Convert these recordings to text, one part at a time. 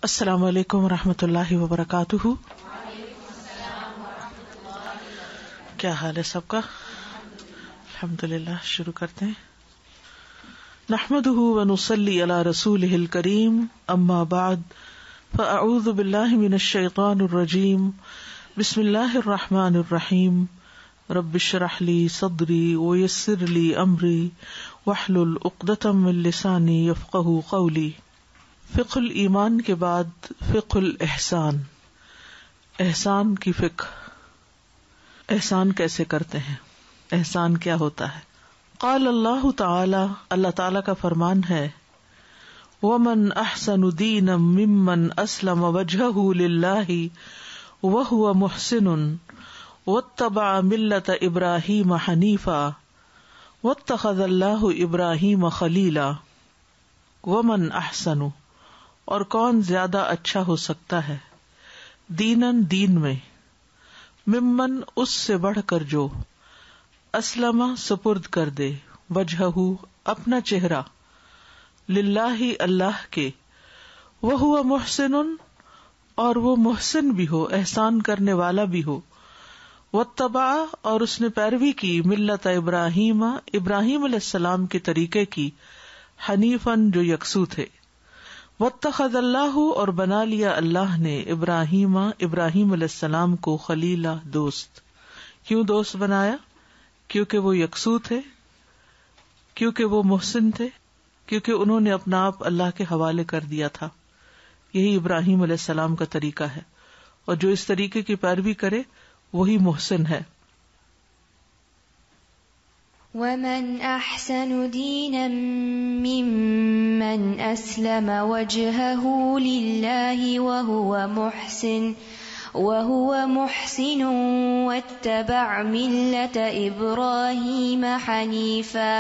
السلام علیکم ورحمۃ اللہ وبرکاتہ. کیا حال ہے سب کا؟ الحمدللہ. شروع کرتے ہیں. نحمده ونصلی علی رسولہ الکریم. اما بعد فاعوذ باللہ من الشیطان الرجیم. بسم اللہ الرحمن الرحیم. رب اشرح لی صدری ویسر لی امری واحلل عقدۃ من لسانی یفقہوا قولی. فقہ الایمان کے بعد فقہ الاحسان، احسان کی فقہ. احسان کیسے کرتے ہیں؟ احسان کیا ہوتا ہے؟ قال اللہ تعالی، اللہ تعالی کا فرمان ہے، ومن احسن دینا ممن اسلم وجهه للہ وهو محسن واتبع ملت ابراہیم حنیفا واتخذ اللہ ابراہیم خلیلا. ومن احسن، اور کون زیادہ اچھا ہو سکتا ہے، دینن دین میں، ممن اس سے بڑھ کر جو، اسلم سپرد کر دے، وجہہ اپنا چہرہ، للہ اللہ کے، وہو محسن اور وہ محسن بھی ہو، احسان کرنے والا بھی ہو، واتبع اور اس نے پیروی کی، ملت ابراہیم، ابراہیم علیہ السلام کے طریقے کی، حنیفاً جو یکسو تھے، واتخذ اللہ اور بنا لیا اللہ نے، ابراہیم علیہ السلام کو، خلیلا دوست. کیوں دوست بنایا؟ کیونکہ وہ یکسو تھے، کیونکہ وہ محسن تھے، کیونکہ انہوں نے اپنا آپ اللہ کے حوالے کر دیا تھا. یہی ابراہیم علیہ السلام کا طریقہ ہے، اور جو اس طریقے کی پیروی کرے وہی محسن ہے. وَمَنْ أَحْسَنُ دِينًا مِّمَّنْ أَسْلَمَ وَجْهَهُ لِلَّهِ وَهُوَ مُحْسِنٌ وَاتَّبَعَ مِلَّةَ إِبْرَاهِيمَ حَنِيفًا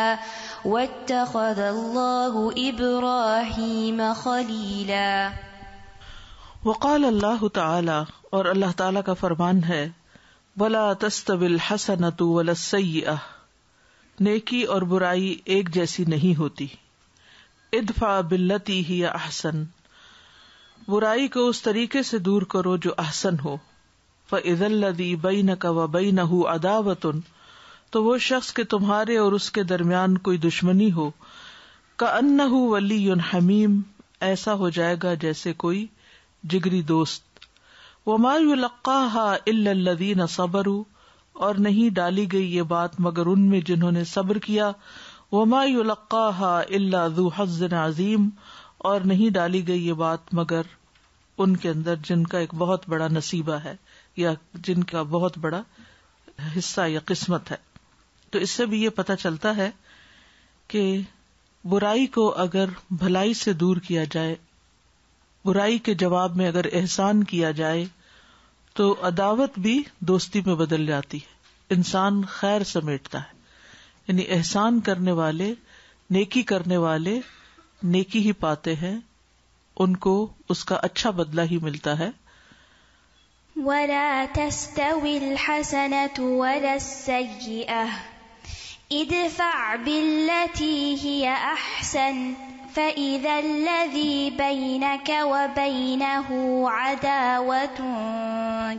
وَاتَّخَذَ اللَّهُ إِبْرَاهِيمَ خَلِيلًا. وقال اللہ تعالی، اور اللہ تعالی کا فرمان ہے، وَلَا تَسْتَوِي الْحَسَنَةُ وَلَا السَّيِّئَةُ، نیکی اور برائی ایک جیسی نہیں ہوتی. ادفع باللتی ہی احسن، برائی کو اس طریقے سے دور کرو جو احسن ہو. فاذا الذی بینک وبینہ عداوۃ، تو وہ شخص کے تمہارے اور اس کے درمیان کوئی دشمنی ہو، کأنہ ولی حمیم، ایسا ہو جائے گا جیسے کوئی جگری دوست. وما یلقاھا الا الذین صبروا، اور نہیں ڈالی گئی یہ بات مگر ان میں جنہوں نے صبر کیا. وما یلقاھا الا ذو حظ عظیم، اور نہیں ڈالی گئی یہ بات مگر ان کے اندر جن کا ایک بہت بڑا نصیبہ ہے، یا جن کا بہت بڑا حصہ یا قسمت ہے. تو اس سے بھی یہ پتہ چلتا ہے کہ برائی کو اگر بھلائی سے دور کیا جائے، برائی کے جواب میں اگر احسان کیا جائے تو عداوت بھی دوستی میں بدل جاتی ہے. انسان خیر سمیٹتا ہے، یعنی احسان کرنے والے، نیکی کرنے والے نیکی ہی پاتے ہیں، ان کو اس کا اچھا بدلہ ہی ملتا ہے. وَلَا تَسْتَوِي الْحَسَنَةُ وَلَا السَّيِّئَةُ ادْفَعْ بِالَّتِي هِيَ أَحْسَنُ فَإِذَا الَّذِي بَيْنَكَ وَبَيْنَهُ عَدَاوَةٌ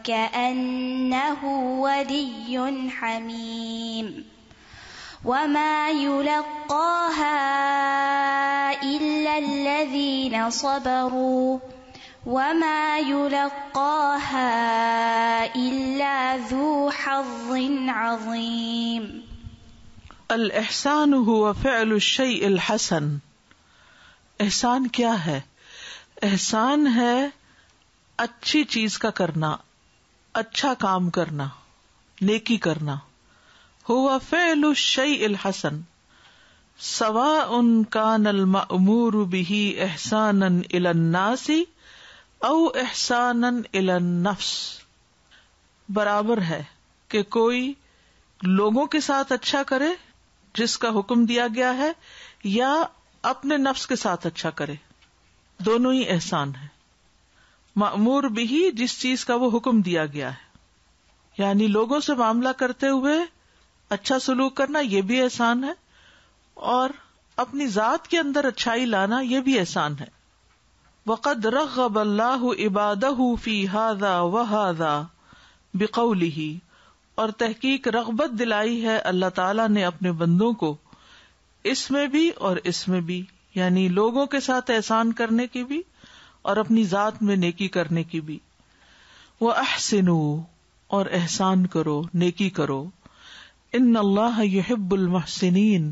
كَأَنَّهُ وَلِيٌّ حَمِيمٌ. وَمَا يُلَقَّاهَا إِلَّا الَّذِينَ صَبَرُوا وَمَا يُلَقَّاهَا إِلَّا ذُو حَظٍّ عَظِيمٍ. الاحسان هو فعل الشیء الحسن. احسان کیا ہے؟ احسان ہے اچھی چیز کا کرنا، اچھا کام کرنا، نیکی کرنا. ہوا فعل الشیء الحسن سواء کان المأمور به احسانا الی الناس او احسانا الی النفس. برابر ہے کہ کوئی لوگوں کے ساتھ اچھا کرے جس کا حکم دیا گیا ہے، یا اپنے نفس کے ساتھ اچھا کرے. دونوں ہی احسان ہے. مأمور بھی جس چیز کا وہ حکم دیا گیا ہے، یعنی لوگوں سے معاملہ کرتے ہوئے اچھا سلوک کرنا، یہ بھی احسان ہے، اور اپنی ذات کے اندر اچھائی لانا، یہ بھی احسان ہے. وقد رغب اللہ عبادہ فی ھذا وھذا بقولہ، اور تحقیق رغبت دلائی ہے اللہ تعالیٰ نے اپنے بندوں کو اس میں بھی اور اس میں بھی، یعنی لوگوں کے ساتھ احسان کرنے کی بھی اور اپنی ذات میں نیکی کرنے کی بھی. وَأَحْسِنُوا، اور احسان کرو، نیکی کرو. ان اللہ یحب المحسنین،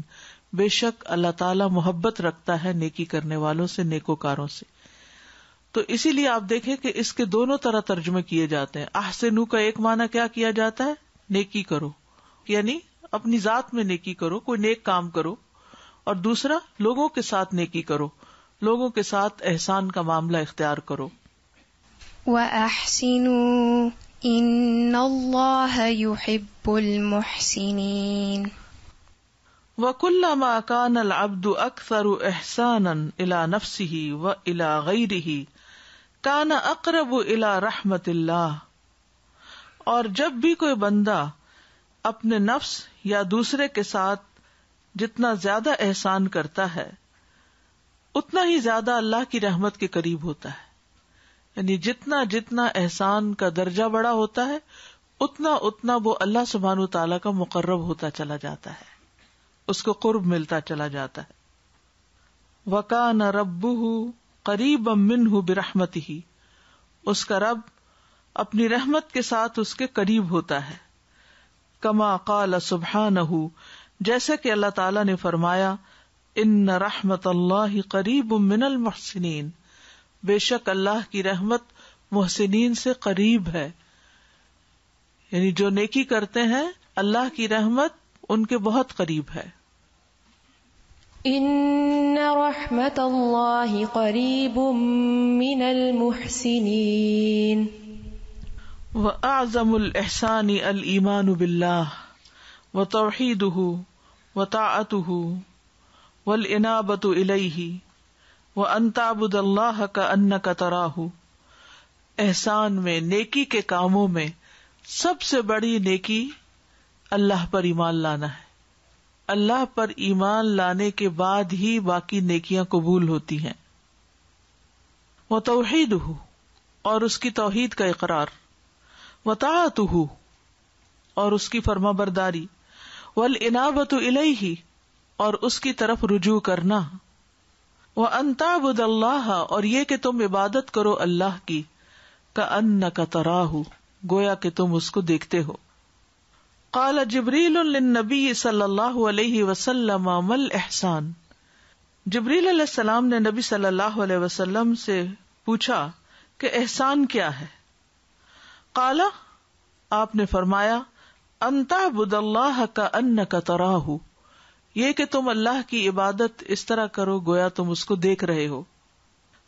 بے شک اللہ تعالیٰ محبت رکھتا ہے نیکی کرنے والوں سے، نیکوکاروں سے. تو اسی لیے آپ دیکھیں کہ اس کے دونوں طرح ترجمے کیے جاتے ہیں. احسنوا کا ایک معنی کیا کیا جاتا ہے؟ نیکی کرو، یعنی اپنی ذات میں نیکی کرو، کوئی نیک کام کرو. اور دوسرا لوگوں کے ساتھ نیکی کرو، لوگوں کے ساتھ احسان کا معاملہ اختیار کرو. وَأَحْسِنُوا إِنَّ اللَّهَ يُحِبُّ الْمُحْسِنِينَ. وَكُلَّمَا كَانَ الْعَبْدُ أَكْثَرُ إِحْسَانًا إِلَى نَفْسِهِ وَإِلَى غَيْرِهِ كَانَ أَقْرَبُ إِلَى رَحْمَةِ اللَّهِ. اور جب بھی کوئی بندہ اپنے نفس یا دوسرے کے ساتھ جتنا زیادہ احسان کرتا ہے اتنا ہی زیادہ اللہ کی رحمت کے قریب ہوتا ہے. یعنی جتنا جتنا احسان کا درجہ بڑا ہوتا ہے اتنا اتنا وہ اللہ سبحانہ وتعالیٰ کا مقرب ہوتا چلا جاتا ہے، اس کو قرب ملتا چلا جاتا ہے. وَكَانَ رَبُّهُ قَرِيبًا مِّنْهُ بِرَحْمَتِهِ، اس کا رب اپنی رحمت کے ساتھ اس کے قریب ہوتا ہے. كَمَا قَالَ سُبْحَانَهُ، جیسے کہ اللہ تعالیٰ نے فرمایا ان رحمت اللہ قریب من المحسنین، بے شک اللہ کی رحمت محسنین سے قریب ہے. یعنی جو نیکی کرتے ہیں اللہ کی رحمت ان کے بہت قریب ہے. ان رحمت اللہ قریب من المحسنین. وَأَعْظَمُ الْإِحْسَانِ الْإِيمَانُ بِاللَّهِ وَتَوْحِيدُهُ وَطَاعَتُهُ وَالْإِنَابَةُ إِلَيْهِ وَأَن تَعْبُدَ اللَّهَ كَأَنَّكَ تَرَاهُ. احسان میں، نیکی کے کاموں میں سب سے بڑی نیکی اللہ پر ایمان لانا ہے. اللہ پر ایمان لانے کے بعد ہی باقی نیکیاں قبول ہوتی ہیں. وَتَوْحِيدُهُ، اور اس کی توحید کا اقرار. وَطَاعَتُهُ، اور اس کی فرما برداری. وَالْإِنَابَةُ إِلَيْهِ، اور اس کی طرف رجوع کرنا. وَأَن تَعْبُدَ اللَّهَ، اور یہ کہ تم عبادت کرو اللہ کی. كَأَنَّكَ تَرَاهُ، گویا کہ تم اس کو دیکھتے ہو. قال جبریل للنبی صلی اللہ علیہ وسلم ما الإحسان، جبریل علیہ السلام نے نبی صلی اللہ علیہ وسلم سے پوچھا کہ احسان کیا ہے. قال، آپ نے فرمایا ان تعبد اللہ کأنک تراہ، یہ کہ تم اللہ کی عبادت اس طرح کرو گویا تم اس کو دیکھ رہے ہو.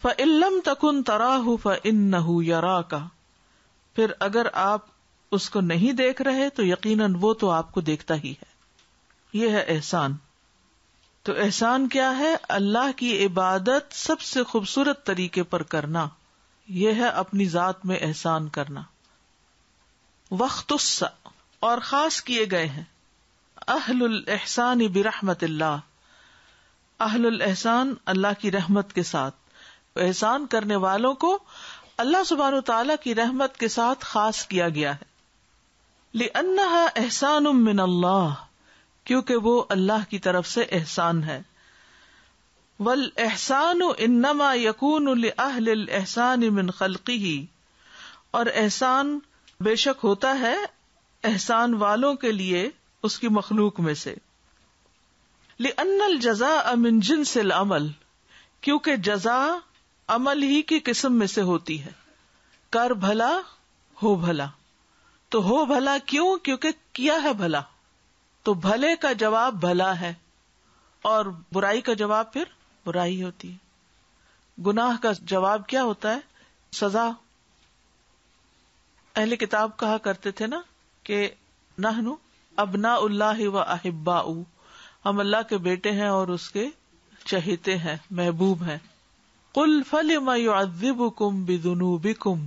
فإن لم تکن تراہ فإنہ یراک، پھر اگر آپ اس کو نہیں دیکھ رہے تو یقیناً وہ تو آپ کو دیکھتا ہی ہے. یہ ہے احسان. تو احسان کیا ہے؟ اللہ کی عبادت سب سے خوبصورت طریقے پر کرنا، یہ ہے اپنی ذات میں احسان کرنا. وَاخْتُصَّ، اور خاص کیے گئے ہیں اہل الاحسان برحمت اللہ، اہل الاحسان اللہ کی رحمت کے ساتھ. احسان کرنے والوں کو اللہ سبحانہ وتعالیٰ کی رحمت کے ساتھ خاص کیا گیا ہے. لِأَنَّهَا احسان من اللہ، کیونکہ وہ اللہ کی طرف سے احسان ہے. وَالْإِحْسَانُ إِنَّمَا يَكُونُ لِأَهْلِ الْإِحْسَانِ مِنْ خَلْقِهِ، اور احسان بے شک ہوتا ہے احسان والوں کے لیے اس کی مخلوق میں سے. لِأَنَّ الْجَزَاءَ مِنْ جِنْسِ الْعَمَلِ، کیونکہ جزا عمل ہی کی قسم میں سے ہوتی ہے. کر بھلا ہو بھلا، تو ہو بھلا کیوں؟ کیونکہ کیا ہے بھلا، تو بھلے کا جواب بھلا ہے اور برائی کا جواب پھر برائی ہوتی ہے. گناہ کا جواب کیا ہوتا ہے؟ سزا. اہل کتاب کہا کرتے تھے نا کہ نحن ابناء اللہ و احباؤ، ہم اللہ کے بیٹے ہیں اور اس کے چہیتے ہیں، محبوب ہیں. قل فلم يعذبكم بذنوبكم،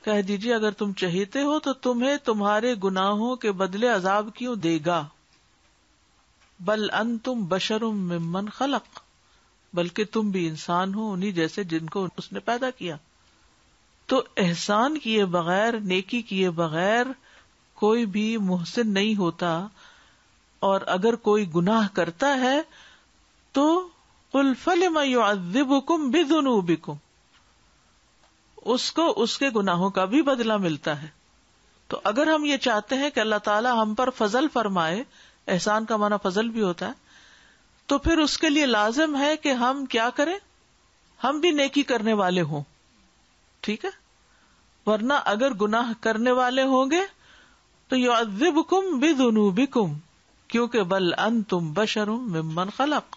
کہہ دیجیے اگر تم چہیتے ہو تو تمہیں تمہارے گناہوں کے بدلے عذاب کیوں دے گا. بل انتم بشر ممن خلق، بلکہ تم بھی انسان ہو انہی جیسے جن کو اس نے پیدا کیا. تو احسان کیے بغیر، نیکی کیے بغیر کوئی بھی محسن نہیں ہوتا. اور اگر کوئی گناہ کرتا ہے تو قل فلم يعذبكم بذنوبكم، اس کو اس کے گناہوں کا بھی بدلہ ملتا ہے. تو اگر ہم یہ چاہتے ہیں کہ اللہ تعالیٰ ہم پر فضل فرمائے، احسان کا معنی فضل بھی ہوتا ہے، تو پھر اس کے لیے لازم ہے کہ ہم کیا کریں، ہم بھی نیکی کرنے والے ہوں. ٹھیک ہے، ورنہ اگر گناہ کرنے والے ہوں گے تو يعذبكم بذنوبكم، کیونکہ بل انتم بشر ممن خلق،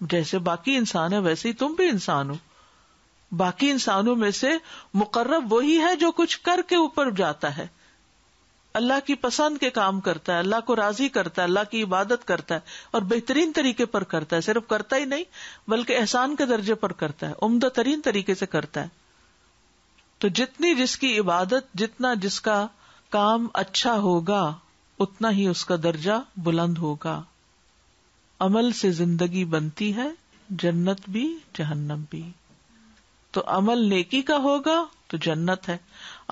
جیسے باقی انسان ہے ویسے ہی تم بھی انسان ہو. باقی انسانوں میں سے مقرب وہی ہے جو کچھ کر کے اوپر جاتا ہے، اللہ کی پسند کے کام کرتا ہے، اللہ کو راضی کرتا ہے، اللہ کی عبادت کرتا ہے اور بہترین طریقے پر کرتا ہے. صرف کرتا ہی نہیں بلکہ احسان کے درجے پر کرتا ہے، عمدہ ترین طریقے سے کرتا ہے. تو جتنی جس کی عبادت، جتنا جس کا کام اچھا ہوگا اتنا ہی اس کا درجہ بلند ہوگا. عمل سے زندگی بنتی ہے، جنت بھی جہنم بھی. تو عمل نیکی کا ہوگا تو جنت ہے،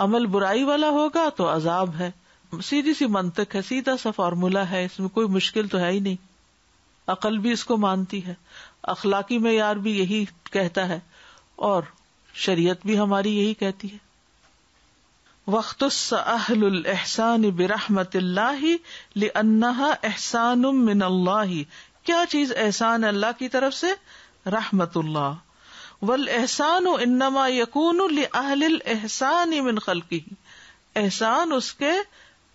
عمل برائی والا ہوگا تو عذاب ہے. سیدھی سی منطق ہے، سیدھا سا فارمولا ہے، اس میں کوئی مشکل تو ہے ہی نہیں. عقل بھی اس کو مانتی ہے، اخلاقی معیار بھی یہی کہتا ہے اور شریعت بھی ہماری یہی کہتی ہے. واختص اہل الاحسان برحمت اللہ لانہا احسان من اللہ. کیا چیز احسان ہے اللہ کی طرف سے؟ رحمت اللہ. والاحسان انما یکون لاہل الاحسان من خلقہ. احسان اس کے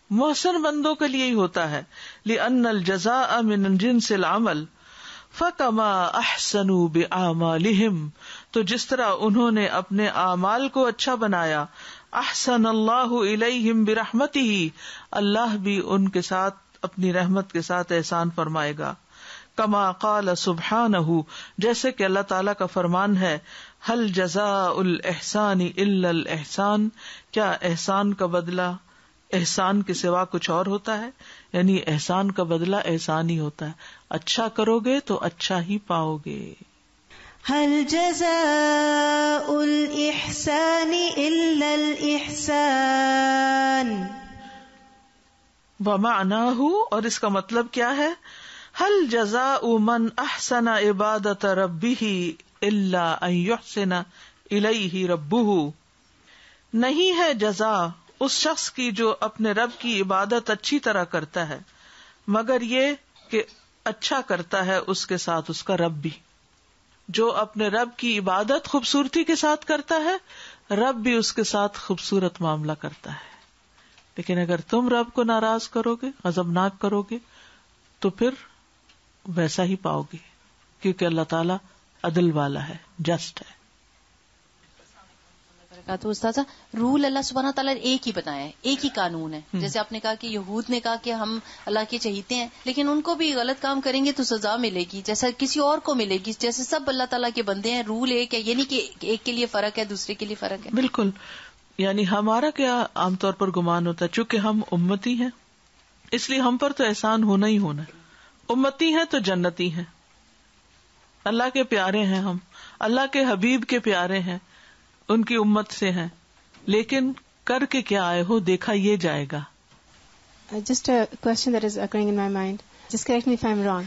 محسن بندوں کے لیے ہی ہوتا ہے. لان الجزاء من جنس العمل فکما احسنوا باعمالہم، تو جس طرح انہوں نے اپنے اعمال کو اچھا بنایا، احسن اللہ الیہم برحمتہ، اللہ بھی ان کے ساتھ اپنی رحمت کے ساتھ احسان فرمائے گا. کما قال سبحانہ، جیسے کہ اللہ تعالیٰ کا فرمان ہے، هل جزاء الاحسان الا الاحسان، کیا احسان کا بدلہ احسان کے سوا کچھ اور ہوتا ہے؟ یعنی احسان کا بدلہ احسان ہی ہوتا ہے، اچھا کرو گے تو اچھا ہی پاؤ گے. هل جزاء الإحسان إلا الإحسان. ومعناه، اور اس کا مطلب کیا ہے؟ هل جزاء من احسن عبادت ربه الا ان يحسن الیہ ربه. نہیں ہے جزا اس شخص کی جو اپنے رب کی عبادت اچھی طرح کرتا ہے مگر یہ کہ اچھا کرتا ہے اس کے ساتھ اس کا رب بھی. جو اپنے رب کی عبادت خوبصورتی کے ساتھ کرتا ہے، رب بھی اس کے ساتھ خوبصورت معاملہ کرتا ہے. لیکن اگر تم رب کو ناراض کرو گے، غضبناک کرو گے، تو پھر ویسا ہی پاؤ گے، کیونکہ اللہ تعالیٰ عدل والا ہے، جسٹ ہے. تو استاذہ، رول اللہ سبحانہ تعالیٰ ایک ہی بنایا ہے، ایک ہی قانون ہے. جیسے آپ نے کہا کہ یہود نے کہا کہ ہم اللہ کے چہیتے ہیں، لیکن ان کو بھی غلط کام کریں گے تو سزا ملے گی جیسا کسی اور کو ملے گی. جیسے سب اللہ تعالیٰ کے بندے ہیں، رول ایک ہے، یہ نہیں کہ ایک کے لیے فرق ہے دوسرے کے لیے فرق ہے. بالکل. یعنی ہمارا کیا عام طور پر گمان ہوتا ہے، چونکہ ہم امتی ہیں اس لیے ہم پر تو احسان ہونا ہی ہونا ہے. امتی ہیں تو جنتی ہیں، اللہ کے پیارے ہیں، ہم اللہ کے حبیب کے پیارے ہیں، ان کی امت سے ہیں، لیکن کر کے کیا آئے ہو دیکھا یہ جائے گا. Just a question that is occurring in my mind. Just correct me if I'm wrong.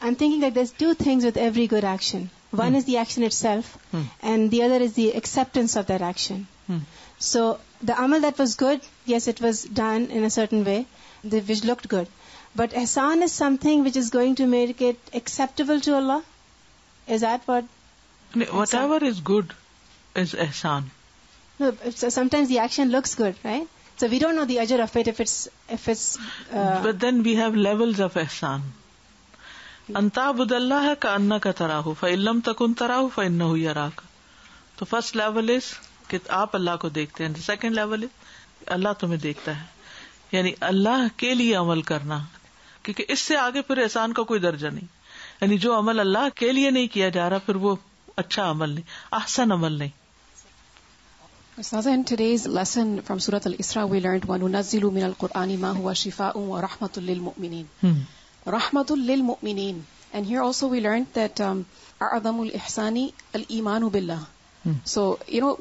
I'm thinking that there's two things with every good action. One is the action itself, and the other is the acceptance of that action. So the amal that was good, yes, it was done in a certain way, which looked good. But ihsan is something which is going to make it acceptable to Allah. Is that what? Whatever is good is ihsan. No, so sometimes the action looks good, right? So we don't know the ajr of it if it's. But then we have levels of ihsan. أن تعبد الله كأنك تراه فإن لم تكن تراه فإنه يراك. تو first level is کہ آپ اللہ کو دیکھتے ہیں، سیکنڈ لیول از اللہ تمہیں دیکھتا ہے. یعنی اللہ کے لیے عمل کرنا، کیونکہ اس سے آگے پھر احسان کا کوئی درجہ نہیں. یعنی جو عمل اللہ کے لیے نہیں کیا جا رہا پھر وہ اچھا عمل نہیں، احسن عمل نہیں. Ustaza, in today's lesson from Surah Al-Isra, we learned وَنُنَزِّلُ مِنَ الْقُرْآنِ مَا هُوَ شِفَاءٌ وَرَحْمَةٌ لِّلْمُؤْمِنِينَ. رحمۃ للمؤمنین، And here also we learned that a'adhamul ihsani al-imanu billah. So,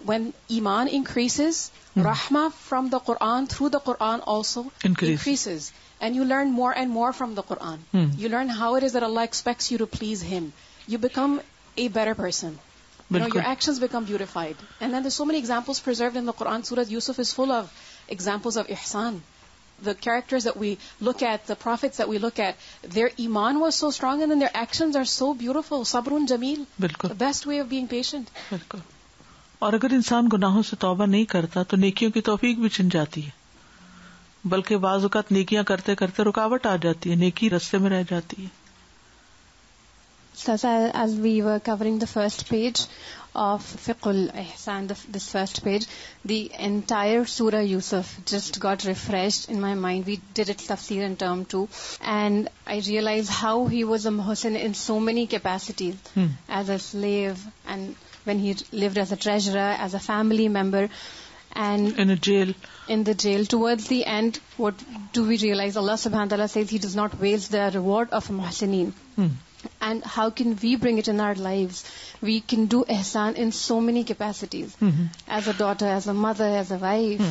when iman increases, rahmah from the Quran, through the Quran also increases. And you learn more and more from the Quran. You learn how it is that Allah expects you to please Him. You become a better person. Your actions become beautified. And then there's so many examples preserved in the Quran. Surah Yusuf is full of examples of ihsan. The characters that we look at, the prophets that we look at, their iman was so strong and then their actions are so beautiful. Sabrun jameel. The best way of being patient. بالکل. اور اگر انسان گناہوں سے توبہ نہیں کرتا تو نیکیوں کی توفیق بھی چھن جاتی ہے, بلکہ بعض اوقات نیکیاں کرتے کرتے رکاوٹ آ جاتی ہے, نیکی رستے میں رہ جاتی ہے. So as we were covering the first page of Fiqh al-Ihsan, this first page, the entire Surah Yusuf just got refreshed in my mind. We did its tafsir in term 2, and I realized how he was a muhsin in so many capacities, as a slave, and when he lived as a treasurer, as a family member, and in the jail. Towards the end, what do we realize? Allah subhanahu wa ta'ala says He does not waste the reward of muhsinin. And how can we bring it in our lives? We can do ihsan in so many capacities, as a daughter, as a mother, as a wife.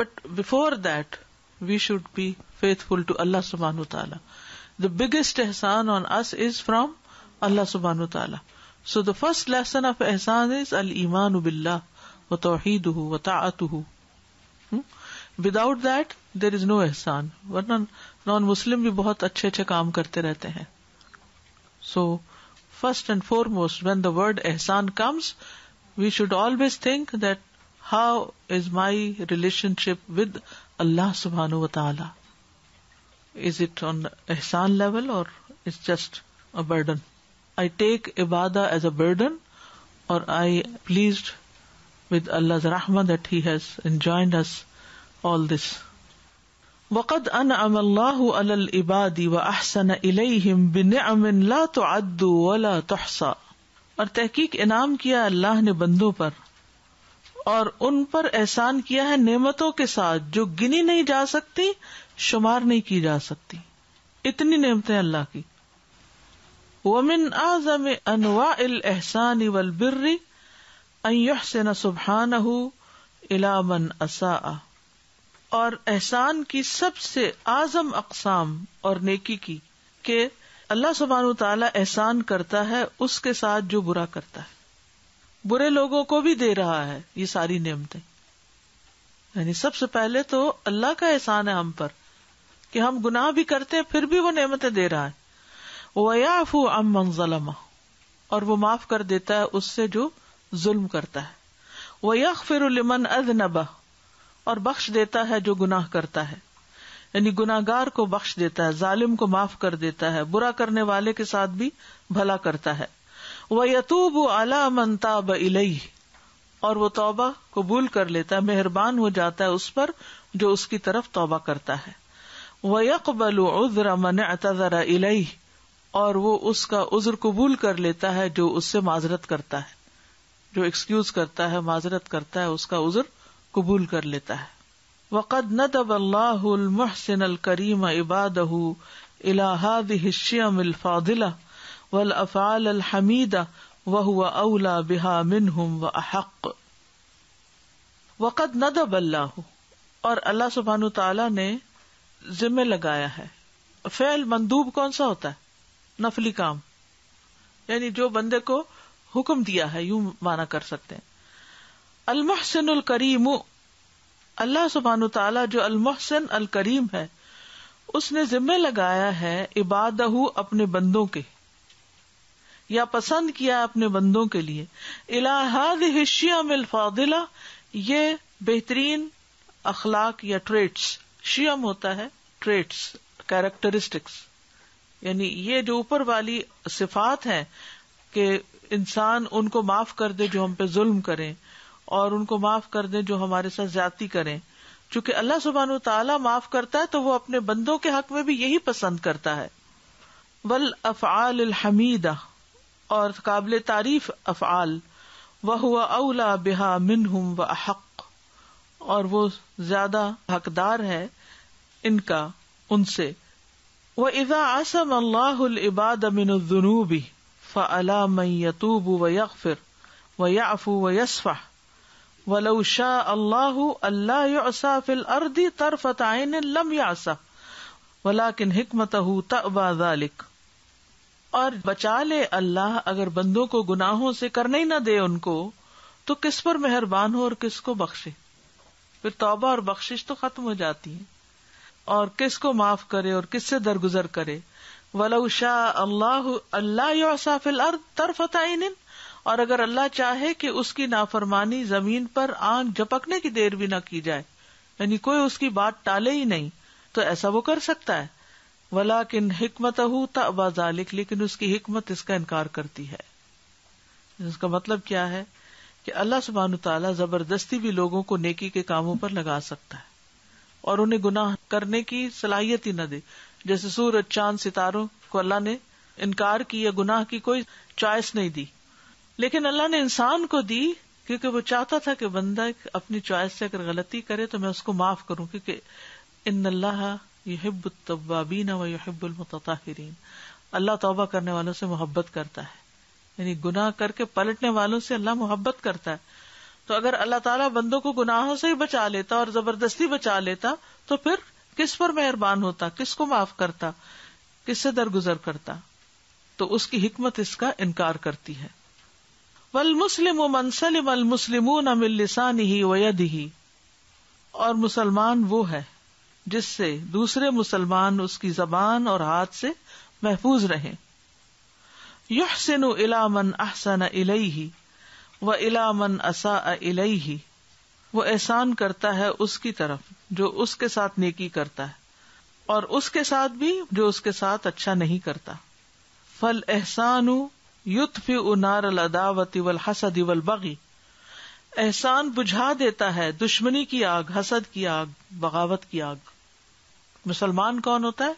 But before that, we should be faithful to Allah subhanahu wa ta'ala. The biggest ihsan on us is from Allah subhanahu wa ta'ala. So the first lesson of ihsan is al-imanu billah wa tawheeduhu wa ta'atuhu. Without that, there is no ihsan. Warna non-Muslim بھی بہت اچھے اچھے کام کرتے رہتے ہیں. So, first and foremost, when the word ihsan comes, we should always think that how is my relationship with Allah subhanahu wa ta'ala? Is it on ihsan level or it's just a burden? I take ibadah as a burden, or I pleased with Allah's rahmah that He has enjoined us all this. وَقَدْ أَنْعَمَ اللَّهُ عَلَى الْعِبَادِ وَأَحْسَنَ إِلَيْهِمْ بِنِعَمٍ لَا تُعَدُّ وَلَا تُحْصَى. اور تحقیق انعام کیا اللہ نے بندوں پر, اور ان پر احسان کیا ہے نعمتوں کے ساتھ جو گنی نہیں جا سکتی, شمار نہیں کی جا سکتی. اتنی نعمتیں اللہ کی. وَمِنْ أَعْظَمِ أَنْوَاءِ الْإِحْسَانِ وَالْبِرِّ أَنْ يُحْسِنَ سُبْحَانَهُ إِلَى مَنْ أَسَاءَ. اور احسان کی سب سے اعظم اقسام اور نیکی کی کہ اللہ سبحانہ وتعالی احسان کرتا ہے اس کے ساتھ جو برا کرتا ہے. برے لوگوں کو بھی دے رہا ہے یہ ساری نعمتیں. یعنی سب سے پہلے تو اللہ کا احسان ہے ہم پر کہ ہم گناہ بھی کرتے ہیں پھر بھی وہ نعمتیں دے رہا ہے. وَيَعْفُو عَمَّنْ ظَلَمَ, اور وہ معاف کر دیتا ہے اس سے جو ظلم کرتا ہے. وَيَغْفِرُ لِمَنْ أَذْنَبَ, اور بخش دیتا ہے جو گناہ کرتا ہے. یعنی گناہگار کو بخش دیتا ہے, ظالم کو معاف کر دیتا ہے, برا کرنے والے کے ساتھ بھی بھلا کرتا ہے. وَيَتُوبُ عَلَى مَنْ تَابَ إِلَيْهِ, اور وہ توبہ قبول کر لیتا ہے, مہربان ہو جاتا ہے اس پر جو اس کی طرف توبہ کرتا ہے. وَيَقْبَلُ عُذْرَ مَنِ اعْتَذَرَ إِلَيْهِ, اور وہ اس کا عذر قبول کر لیتا ہے جو اس سے معذرت کرتا ہے, جو ایکسکیوز کرتا ہے, معذرت کرتا ہے, اس کا عذر قبول کر لیتا ہے. وَقَدْ نَدَبَ اللَّهُ الْمُحْسِنَ الْكَرِيمَ عِبَادَهُ إِلَى هَذِهِ الشِّيَمِ الْفَاضِلَةِ وَالْأَفْعَالِ الْحَمِيدَةِ وَهُوَ أَوْلَى بِهَا مِنْهُمْ وَأَحَقُّ. وَقَدْ نَدَبَ اللَّهُ, اور اللہ سبحانہ وتعالی نے ذمہ لگایا ہے. فعل مندوب کون سا ہوتا ہے؟ نفلی کام, یعنی جو بندے کو حکم دیا ہے, یوں مانا کر سکتے ہیں. المحسن الکریم, اللہ سبحانہ تعالیٰ جو المحسن الکریم ہے اس نے ذمہ لگایا ہے عبادہ اپنے بندوں کے, یا پسند کیا اپنے بندوں کے لیے, الی ہذہ الشیم الفاضلہ, یہ بہترین اخلاق یا ٹریٹس. شیم ہوتا ہے ٹریٹس, کیریکٹرسٹکس, یعنی یہ جو اوپر والی صفات ہیں کہ انسان ان کو معاف کر دے جو ہم پہ ظلم کریں, اور ان کو معاف کر دیں جو ہمارے ساتھ زیادتی کریں. چونکہ اللہ سبحانہ وتعالیٰ معاف کرتا ہے تو وہ اپنے بندوں کے حق میں بھی یہی پسند کرتا ہے. والافعال الحمیدہ, اور قابل تعریف افعال. وَهُوَ أَوْلَى بِهَا مِنْهُمْ وَأَحَقُّ, اور وہ زیادہ حقدار ہے ان کا ان سے, وَإِذَا عَصَمَ اللَّهُ الْعِبَادَ مِنَ الذُّنُوبِ فَعَلَى مَن يَتُوبُ وَيَغْفِرُ وَيَعْفُو وَيَصْفَحُ وَلَوْ شَاءَ اللَّهُ أَلَّا يُعْصَى فِي الْأَرْضِ طَرْفَةَ عَيْنٍ لَمْ يَعْصَهُ وَلَكِنْ حِكْمَتَهُ تَأْبَى ذَلِكَ. اور بچا لے اللہ اگر بندوں کو گناہوں سے کرنے ہی نہ دے ان کو، تو کس پر مہربان ہو اور کس کو بخشے. پھر توبہ اور بخشش تو ختم ہو جاتی ہے، اور کس کو معاف کرے اور کس سے درگزر کرے. وَلَوْ شَاءَ اللَّهُ أَلَّا يُعْصَى فِي الْأَرْضِ طَرْفَةَ عَيْنٍ، اور اگر اللہ چاہے کہ اس کی نافرمانی زمین پر آنکھ جھپکنے کی دیر بھی نہ کی جائے، یعنی کوئی اس کی بات ٹالے ہی نہیں، تو ایسا وہ کر سکتا ہے. ولیکن حکمتہ تأبی ذلک، لیکن اس کی حکمت اس کا انکار کرتی ہے. اس کا مطلب کیا ہے کہ اللہ سبحانہ تعالیٰ زبردستی بھی لوگوں کو نیکی کے کاموں پر لگا سکتا ہے اور انہیں گناہ کرنے کی صلاحیت ہی نہ دے. جیسے سورج، چاند، ستاروں کو اللہ نے انکار کی یا گناہ کی کوئی چوائس نہیں دی، لیکن اللہ نے انسان کو دی کیونکہ وہ چاہتا تھا کہ بندہ اپنی چوائس سے اگر غلطی کرے تو میں اس کو معاف کروں، کیونکہ ان اللہ یحب التوابین ویحب المتطہرین، اللہ توبہ کرنے والوں سے محبت کرتا ہے، یعنی گناہ کر کے پلٹنے والوں سے اللہ محبت کرتا ہے. تو اگر اللہ تعالیٰ بندوں کو گناہوں سے ہی بچا لیتا اور زبردستی بچا لیتا تو پھر کس پر مہربان ہوتا، کس کو معاف کرتا، کس سے درگزر کرتا. تو اس کی حکمت اس کا انکار کرتی ہے. والمسلم من سلم المسلمون من لسانه ويده، اور مسلمان وہ ہے جس سے دوسرے مسلمان اس کی زبان اور ہاتھ سے محفوظ رہیں. یحسن الی من احسن الیہ وَإِلَى مَنْ أَسَاءَ إِلَيْهِ، وہ احسان کرتا ہے اس کی طرف جو اس کے ساتھ نیکی کرتا ہے اور اس کے ساتھ بھی جو اس کے ساتھ اچھا نہیں کرتا. فَالْإِحْسَانُ يُطْفِئُ نَارَ الْعَدَاوَةِ وَالْحَسَدِ وَالْبَغْيِ، احسان بجھا دیتا ہے دشمنی کی آگ، حسد کی آگ، بغاوت کی آگ. مسلمان کون ہوتا ہے؟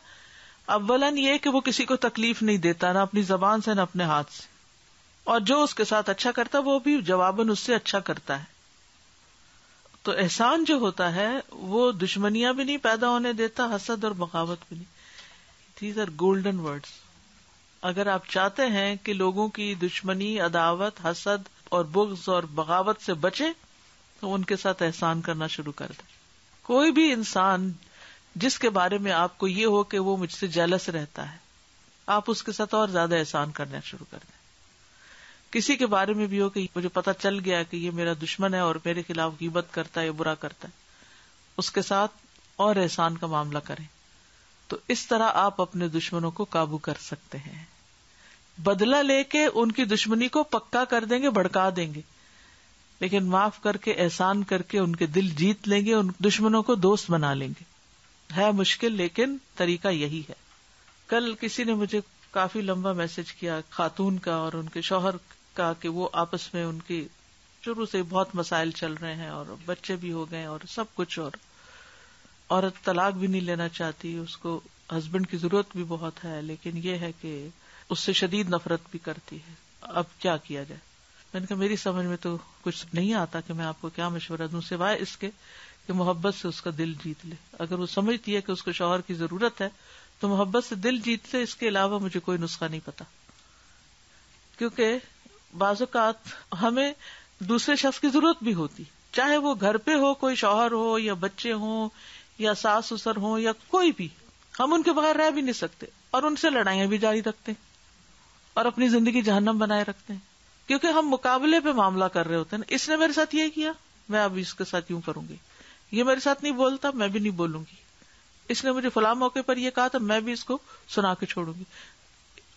اولاً یہ کہ وہ کسی کو تکلیف نہیں دیتا، نہ اپنی زبان سے نہ اپنے ہاتھ سے، اور جو اس کے ساتھ اچھا کرتا وہ بھی جواباً اس سے اچھا کرتا ہے. تو احسان جو ہوتا ہے وہ دشمنیاں بھی نہیں پیدا ہونے دیتا، حسد اور بغاوت بھی نہیں. These are golden words. اگر آپ چاہتے ہیں کہ لوگوں کی دشمنی، عداوت، حسد اور بغض اور بغاوت سے بچے تو ان کے ساتھ احسان کرنا شروع کر دیں. کوئی بھی انسان جس کے بارے میں آپ کو یہ ہو کہ وہ مجھ سے جیلس رہتا ہے، آپ اس کے ساتھ اور زیادہ احسان کرنا شروع کر دیں. کسی کے بارے میں بھی ہو کہ مجھے پتا چل گیا کہ یہ میرا دشمن ہے اور میرے خلاف غیبت کرتا ہے یا برا کرتا ہے، اس کے ساتھ اور احسان کا معاملہ کریں. تو اس طرح آپ اپنے دشمنوں کو قابو کر سکتے ہیں. بدلہ لے کے ان کی دشمنی کو پکا کر دیں گے، بھڑکا دیں گے، لیکن معاف کر کے، احسان کر کے ان کے دل جیت لیں گے، ان دشمنوں کو دوست بنا لیں گے. ہے مشکل لیکن طریقہ یہی ہے. کل کسی نے مجھے کافی لمبا میسج کیا خاتون کا اور ان کے شوہر کا کہ وہ آپس میں ان کی شروع سے بہت مسائل چل رہے ہیں اور بچے بھی ہو گئے اور سب کچھ، اور عورت طلاق بھی نہیں لینا چاہتی، اس کو ہسبینڈ کی ضرورت بھی بہت ہے، لیکن یہ ہے کہ اس سے شدید نفرت بھی کرتی ہے. اب کیا کیا جائے؟ میں نے کہا میری سمجھ میں تو کچھ نہیں آتا کہ میں آپ کو کیا مشورہ دوں سوائے اس کے کہ محبت سے اس کا دل جیت لے. اگر وہ سمجھتی ہے کہ اس کو شوہر کی ضرورت ہے تو محبت سے دل جیت لے، اس کے علاوہ مجھے کوئی نسخہ نہیں پتا. کیونکہ بعض اوقات ہمیں دوسرے شخص کی ضرورت بھی ہوتی، چاہے وہ گھر پہ ہو، کوئی شوہر ہو یا بچے ہوں یا ساس سسر ہوں یا کوئی بھی، ہم ان کے بغیر رہ بھی نہیں سکتے اور ان سے لڑائیاں بھی جاری رکھتے ہیں اور اپنی زندگی جہنم بنائے رکھتے ہیں، کیونکہ ہم مقابلے پہ معاملہ کر رہے ہوتے ہیں. اس نے میرے ساتھ یہ کیا، میں اب اس کے ساتھ یوں کروں گی. یہ میرے ساتھ نہیں بولتا، میں بھی نہیں بولوں گی. اس نے مجھے فلاں موقع پر یہ کہا تھا، میں بھی اس کو سنا کے چھوڑوں گی.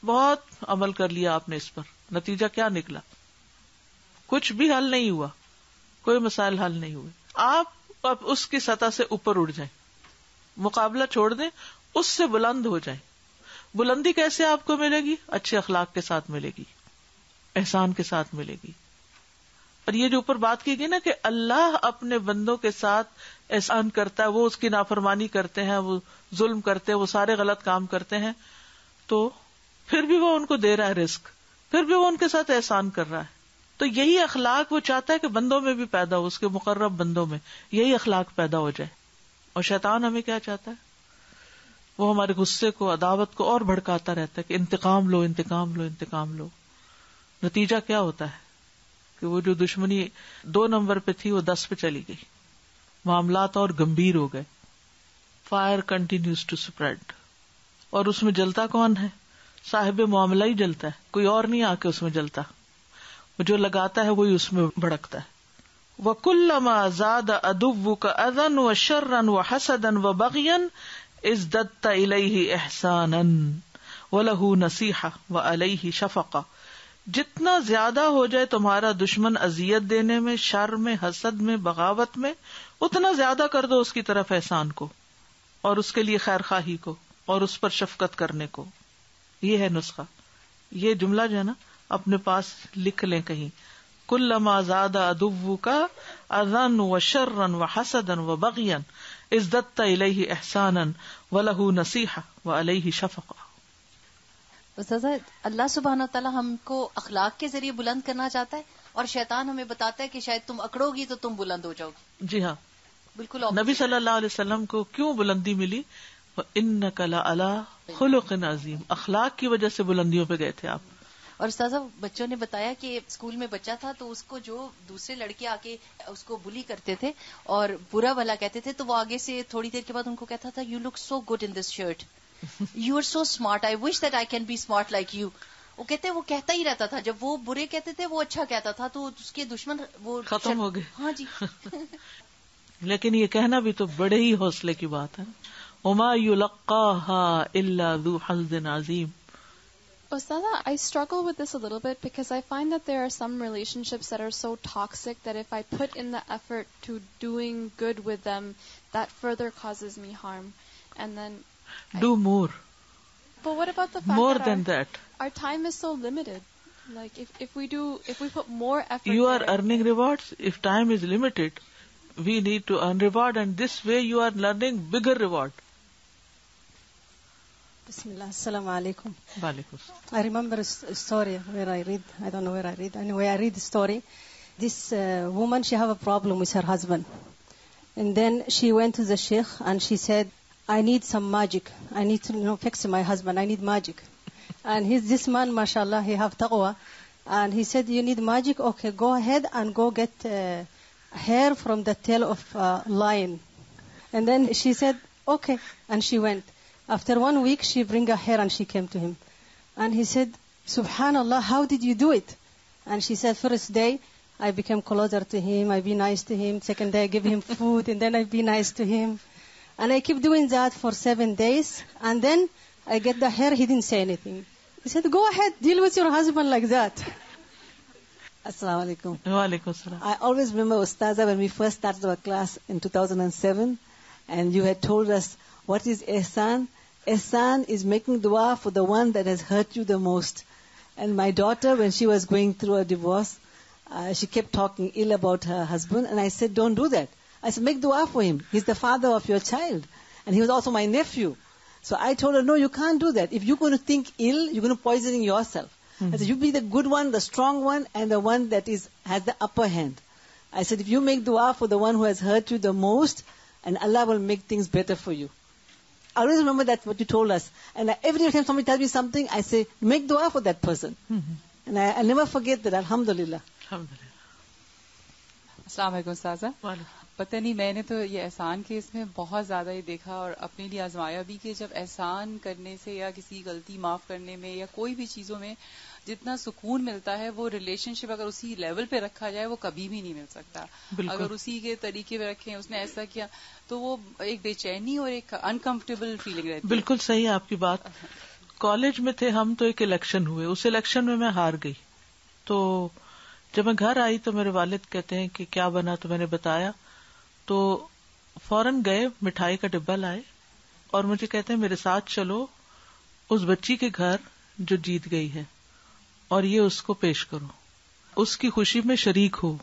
بہت عمل کر لیا آپ نے اس پر، نتیجہ کیا نکلا؟ کچھ بھی حل نہیں ہوا، کوئی مسائل حل نہیں ہوئے. آپ اب اس کی سطح سے اوپر اٹھ جائیں، مقابلہ چھوڑ دیں، اس سے بلند ہو جائیں. بلندی کیسے آپ کو ملے گی؟ اچھے اخلاق کے ساتھ ملے گی، احسان کے ساتھ ملے گی. اور یہ جو اوپر بات کی گئی نا کہ اللہ اپنے بندوں کے ساتھ احسان کرتا ہے، وہ اس کی نافرمانی کرتے ہیں، وہ ظلم کرتے ہیں، وہ سارے غلط کام کرتے ہیں، تو پھر بھی وہ ان کو دے رہا ہے رزق، پھر بھی وہ ان کے ساتھ احسان کر رہا ہے. تو یہی اخلاق وہ چاہتا ہے کہ بندوں میں بھی پیدا ہو، اس کے مقرب بندوں میں یہی اخلاق پیدا ہو جائے. اور شیطان ہمیں کیا چاہتا ہے؟ وہ ہمارے غصے کو، عداوت کو اور بھڑکاتا رہتا ہے کہ انتقام لو، انتقام لو، انتقام لو. نتیجہ کیا ہوتا ہے کہ وہ جو دشمنی 2 نمبر پہ تھی وہ 10 پہ چلی گئی، معاملات اور گمبھیر ہو گئے. Fire continues to spread. اور اس میں جلتا کون ہے؟ صاحب معاملہ ہی جلتا ہے، کوئی اور نہیں آ کے اس میں جلتا. وہ جو لگاتا ہے وہی اس میں بھڑکتا ہے. وَكُلَّمَا زَادَ عَدُوُّكَ أَذًا وَشَرًّا وَحَسَدًا وَبَغْيًا ازْدَدْتَ إِلَيْهِ إِحْسَانًا وَلَهُ نَصِيحَةً وَعَلَيْهِ شَفَقَةً. جتنا زیادہ ہو جائے تمہارا دشمن اذیت دینے میں، شر میں، حسد میں، بغاوت میں، اتنا زیادہ کر دو اس کی طرف احسان کو اور اس کے لیے خیر خواہی کو اور اس پر شفقت کرنے کو. یہ ہے نسخہ. یہ جملہ جو ہے نا اپنے پاس لکھ لیں کہیں. کلما زاد عدوک اذًا وشرًا وحسدا وبغیا ازددت الیہ احسانا وله نصیحہ وعلیہ شفقہ. استاذہ، اللہ سبحانہ تعالیٰ ہم کو اخلاق کے ذریعے بلند کرنا چاہتا ہے اور شیطان ہمیں بتاتا ہے کہ شاید تم اکڑو گی تو تم بلند ہو جاؤ گی. جی ہاں، بالکل. نبی صلی اللہ علیہ وسلم کو کیوں بلندی ملی؟ وَإِنَّكَ لَعَلَىٰ خُلُقٍ عَظِيمٍ. اخلاق کی وجہ سے بلندیوں پہ گئے تھے آپ. اور استاذہ، بچوں نے بتایا کہ اسکول میں بچہ تھا تو اس کو جو دوسرے لڑکے آ کے اس کو بلی کرتے تھے اور برا بھلا کہتے تھے تو وہ آگے سے تھوڑی دیر کے بعد ان کو کہتا تھا you look so good in this shirt, you are so smart, I wish that I can be smart like you. وہ کہتے وہ کہتا ہی رہتا تھا، جب وہ برے کہتے تھے وہ اچھا کہتا تھا تو اس کے دشمن وہ ختم ہو گئے. ہاں جی. لیکن یہ کہنا بھی تو بڑے ہی حوصلے کی بات ہے. وما يلقاها الا ذو حظ عظیم. Ustadha, I struggle with this a little bit because I find that there are some relationships that are so toxic that if I put in the effort to doing good with them, that further causes me harm. And then do more. But what about the fact more that than that? Our time is so limited. Like if we put more effort, you are earning rewards. If time is limited, we need to earn reward, and this way you are learning bigger reward. Bismillah. Assalamu alaikum. Walaikum. I remember a story where I read, I don't know where I read, anyway I read the story. This woman, she have a problem with her husband. And then she went to the sheikh and she said, I need some magic. I need to fix my husband. I need magic. And this man, mashallah, he have taqwa. And he said, you need magic? Okay, go ahead and go get hair from the tail of lion. And then she said, okay. And she went. After 1 week, she bring a hair and she came to him. And he said, Subhanallah, how did you do it? And she said, first day, I became closer to him. I be nice to him. Second day, I give him food. And then I be nice to him. And I keep doing that for 7 days. And then I get the hair. He didn't say anything. He said, go ahead, deal with your husband like that. Assalamu alaikum. Wa alaikum assalam. I always remember, Ustaza, when we first started our class in 2007, and you had told us, what is ihsan? Ihsan is making dua for the one that has hurt you the most. And my daughter, when she was going through a divorce, she kept talking ill about her husband. And I said, don't do that. I said, make dua for him. He's the father of your child. And he was also my nephew. So I told her, no, you can't do that. If you're going to think ill, you're going to poison yourself. I said, you be the good one, the strong one, and the one that has the upper hand. I said, if you make dua for the one who has hurt you the most, and Allah will make things better for you. I always remember that what you told us. And every time somebody tells me something, I say, make dua for that person. And I'll never forget that, alhamdulillah. Alhamdulillah. السلام علیکم استاذہ. پتہ نہیں، میں نے تو یہ احسان کے اس میں بہت زیادہ یہ دیکھا اور اپنے لیے آزمایا بھی کہ جب احسان کرنے سے یا کسی غلطی معاف کرنے میں یا کوئی بھی چیزوں میں جتنا سکون ملتا ہے، وہ ریلیشن شپ اگر اسی لیول پہ رکھا جائے وہ کبھی بھی نہیں مل سکتا. اگر اسی کے طریقے پہ رکھیں، اس نے ایسا کیا تو وہ ایک بے چینی اور ایک انکمفرٹیبل فیلنگ رہتی ہے. بالکل صحیح ہے آپ کی بات. کالج میں تھے ہم تو ایک الیکشن ہوئے، اس الیکشن میں میں ہار گئی. تو جب میں گھر آئی تو میرے والد کہتے ہیں کہ کیا بنا، تو میں نے بتایا. تو فوراً گئے، مٹھائی کا ڈبہ لائے اور مجھے کہتے ہیں میرے ساتھ چلو اس بچی کے گھر جو جیت گئی ہے اور یہ اس کو پیش کرو، اس کی خوشی میں شریک ہو.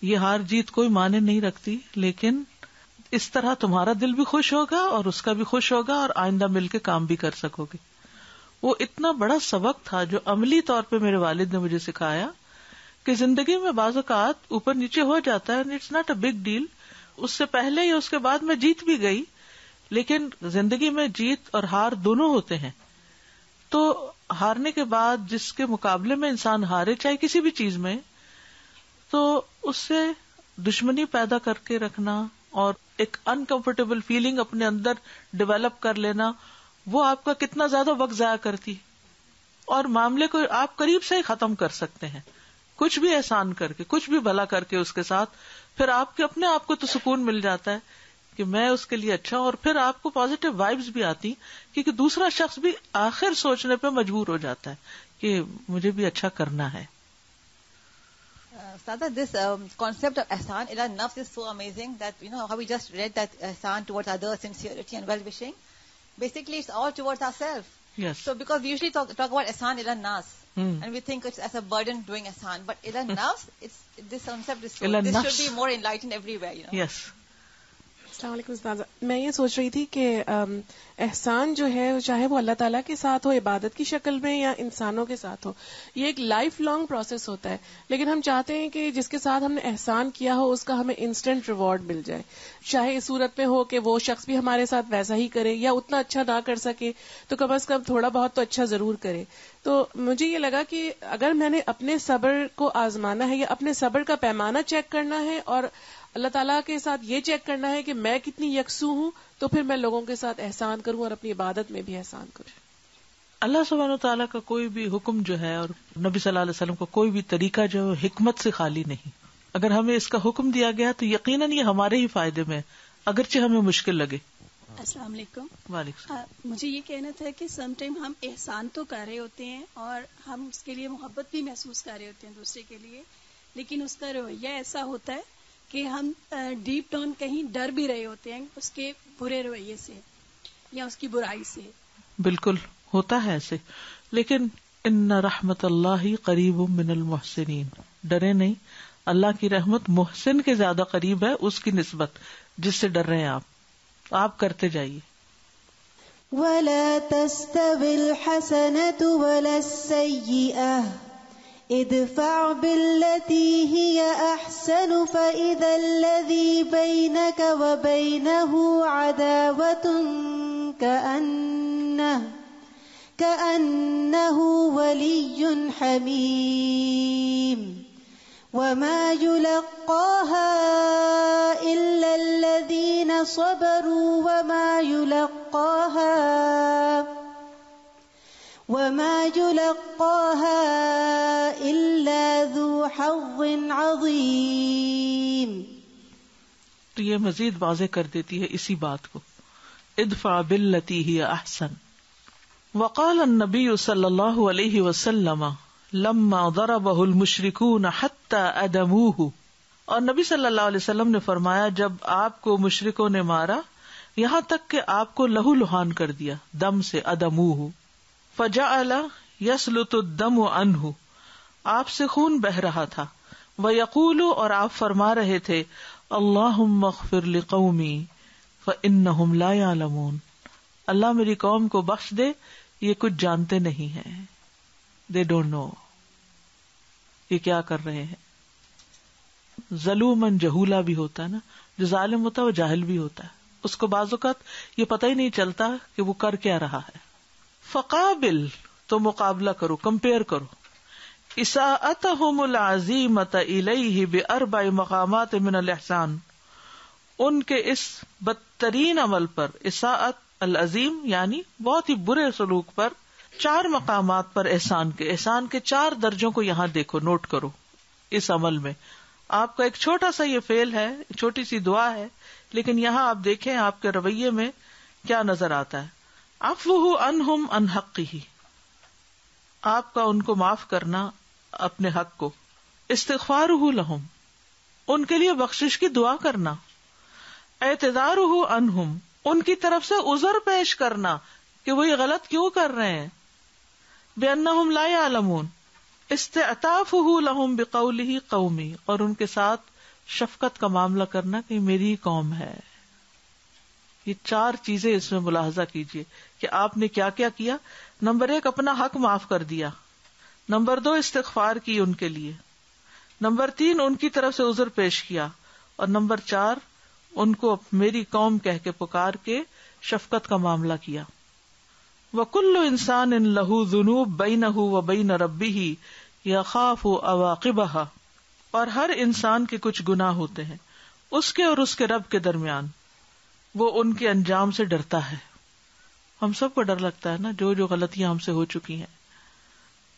یہ ہار جیت کوئی معنی نہیں رکھتی، لیکن اس طرح تمہارا دل بھی خوش ہوگا اور اس کا بھی خوش ہوگا اور آئندہ مل کے کام بھی کر سکو گے. وہ اتنا بڑا سبق تھا جو عملی طور پہ میرے والد نے مجھے سکھایا کہ زندگی میں بعض اوقات اوپر نیچے ہو جاتا ہے، it's not a big deal. اس سے پہلے یا اس کے بعد میں جیت بھی گئی، لیکن زندگی میں جیت اور ہار دونوں ہوتے ہیں. تو ہارنے کے بعد جس کے مقابلے میں انسان ہارے, چاہے کسی بھی چیز میں, تو اس سے دشمنی پیدا کر کے رکھنا اور ایک انکمفرٹیبل فیلنگ اپنے اندر ڈیولپ کر لینا, وہ آپ کا کتنا زیادہ وقت ضائع کرتی, اور معاملے کو آپ قریب سے ہی ختم کر سکتے ہیں کچھ بھی احسان کر کے, کچھ بھی بھلا کر کے اس کے ساتھ. پھر آپ کے اپنے آپ کو تو سکون مل جاتا ہے کہ میں اس کے لیے اچھا, اور پھر آپ کو پازیٹیو وائبز بھی آتی, کیونکہ دوسرا شخص بھی آخر سوچنے پہ مجبور ہو جاتا ہے کہ مجھے بھی اچھا کرنا ہے. Sada, this concept of ihsan ila nafs is so amazing that, how we just read that ihsan towards others, sincerity and well-wishing, basically it's all towards ourselves. Yes. So because we usually talk about ihsan ila nas, and we think it's as a burden doing ihsan, but ila nafs, this concept is so, this should be more enlightened everywhere, Yes. السلام علیکم استاذہ. میں یہ سوچ رہی تھی کہ احسان جو ہے چاہے وہ اللہ تعالیٰ کے ساتھ ہو, عبادت کی شکل میں, یا انسانوں کے ساتھ ہو, یہ ایک لائف لانگ پروسیس ہوتا ہے. لیکن ہم چاہتے ہیں کہ جس کے ساتھ ہم نے احسان کیا ہو اس کا ہمیں انسٹنٹ ریوارڈ مل جائے, چاہے اس صورت میں ہو کہ وہ شخص بھی ہمارے ساتھ ویسا ہی کرے, یا اتنا اچھا نہ کر سکے تو کم از کم تھوڑا بہت تو اچھا ضرور کرے. تو مجھے یہ لگا کہ اگر میں نے اپنے صبر کو آزمانا ہے یا اپنے صبر کا پیمانہ چیک کرنا ہے اور اللہ تعالیٰ کے ساتھ یہ چیک کرنا ہے کہ میں کتنی یکسو ہوں, تو پھر میں لوگوں کے ساتھ احسان کروں اور اپنی عبادت میں بھی احسان کروں. اللہ سبحانہ وتعالیٰ کا کوئی بھی حکم جو ہے اور نبی صلی اللہ علیہ وسلم کا کوئی بھی طریقہ جو ہے حکمت سے خالی نہیں. اگر ہمیں اس کا حکم دیا گیا تو یقیناً یہ ہمارے ہی فائدے میں, اگرچہ ہمیں مشکل لگے. السلام علیکم. وعلیکم السلام. مجھے یہ کہنا تھا کہ سم ٹائم ہم احسان تو کر رہے ہوتے ہیں اور ہم اس کے لیے محبت بھی محسوس کر رہے ہوتے ہیں دوسرے کے لیے, لیکن اس کا رویہ ایسا ہوتا ہے کہ ہم ڈیپ ڈاؤن کہیں ڈر بھی رہے ہوتے ہیں اس کے برے رویے سے یا اس کی برائی سے. بالکل ہوتا ہے ایسے, لیکن ان رحمت اللہ قریب من المحسنین, ڈرے نہیں, اللہ کی رحمت محسن کے زیادہ قریب ہے اس کی نسبت جس سے ڈر رہے ہیں آپ کرتے جائیے. وَلَا تَسْتَوِي الْحَسَنَةُ وَلَا السَّيِّئَةُ ادفع بالتي هي أحسن فإذا الذي بينك وبينه عداوة كأنه ولي حميم وما يلقاها إلا الذين صبروا وما يلقاها إلا ذو حظ عظيم. تو یہ مزید واضح کر دیتی ہے اسی بات کو, ادفع باللتی ہی احسن. وقال النبی صلی اللہ علیہ وسلم لما ضربہ المشرکون حتی ادموہ, اور نبی صلی اللہ علیہ وسلم نے فرمایا جب آپ کو مشرکوں نے مارا یہاں تک کہ آپ کو لہو لہان کر دیا, دم سے, ادموہ. فجعل یسلط الدم عنہ, آپ سے خون بہ رہا تھا. ویقول, اور آپ فرما رہے تھے, اللہم اغفر لقومی فانہم لا یعلمون, اللہ میری قوم کو بخش دے, یہ کچھ جانتے نہیں ہیں. They don't know, یہ کیا کر رہے ہیں. ظلومن جہولا بھی ہوتا ہے نا, جو ظالم ہوتا ہے وہ جاہل بھی ہوتا ہے, اس کو بعض اوقات یہ پتہ ہی نہیں چلتا کہ وہ کر کیا رہا ہے. فقابل, تو مقابلہ کرو, کمپیئر کرو. اساءتہم العظیمۃ الیہ باربع مقامات من الاحسان, ان کے اس بدترین عمل پر, اساءت العظیم یعنی بہت ہی برے سلوک پر, 4 مقامات پر احسان کے 4 درجوں کو یہاں دیکھو, نوٹ کرو. اس عمل میں آپ کا ایک چھوٹا سا یہ فعل ہے, چھوٹی سی دعا ہے, لیکن یہاں آپ دیکھیں آپ کے رویے میں کیا نظر آتا ہے. عفوہ عنہم عن حقہ, آپ کا ان کو معاف کرنا اپنے حق کو. استغفارہ لہم, ان کے لیے بخشش کی دعا کرنا. اعتذارہ عنہم, ان کی طرف سے عذر پیش کرنا کہ وہ یہ غلط کیوں کر رہے ہیں. بأنہم لا یعلمون. استعطافہ لہم بقولہ قومی, اور ان کے ساتھ شفقت کا معاملہ کرنا کہ میری قوم ہے. یہ 4 چیزیں اس میں ملاحظہ کیجئے کہ آپ نے کیا کیا کیا. نمبر 1, اپنا حق معاف کر دیا. نمبر 2, استغفار کی ان کے لیے. نمبر 3, ان کی طرف سے عذر پیش کیا. اور نمبر 4, ان کو میری قوم کہہ کے پکار کے شفقت کا معاملہ کیا. وَكُلُّ إِنسَانٍ لَهُ ذُنُوبٌ بَيْنَهُ وَبَيْنَ رَبِّهِ يَخَافُ عَوَاقِبَهَا، اور ہر انسان کے کچھ گناہ ہوتے ہیں اس کے اور اس کے رب کے درمیان، وہ ان کے انجام سے ڈرتا ہے. ہم سب کو ڈر لگتا ہے نا جو غلطیاں ہم سے ہو چکی ہیں.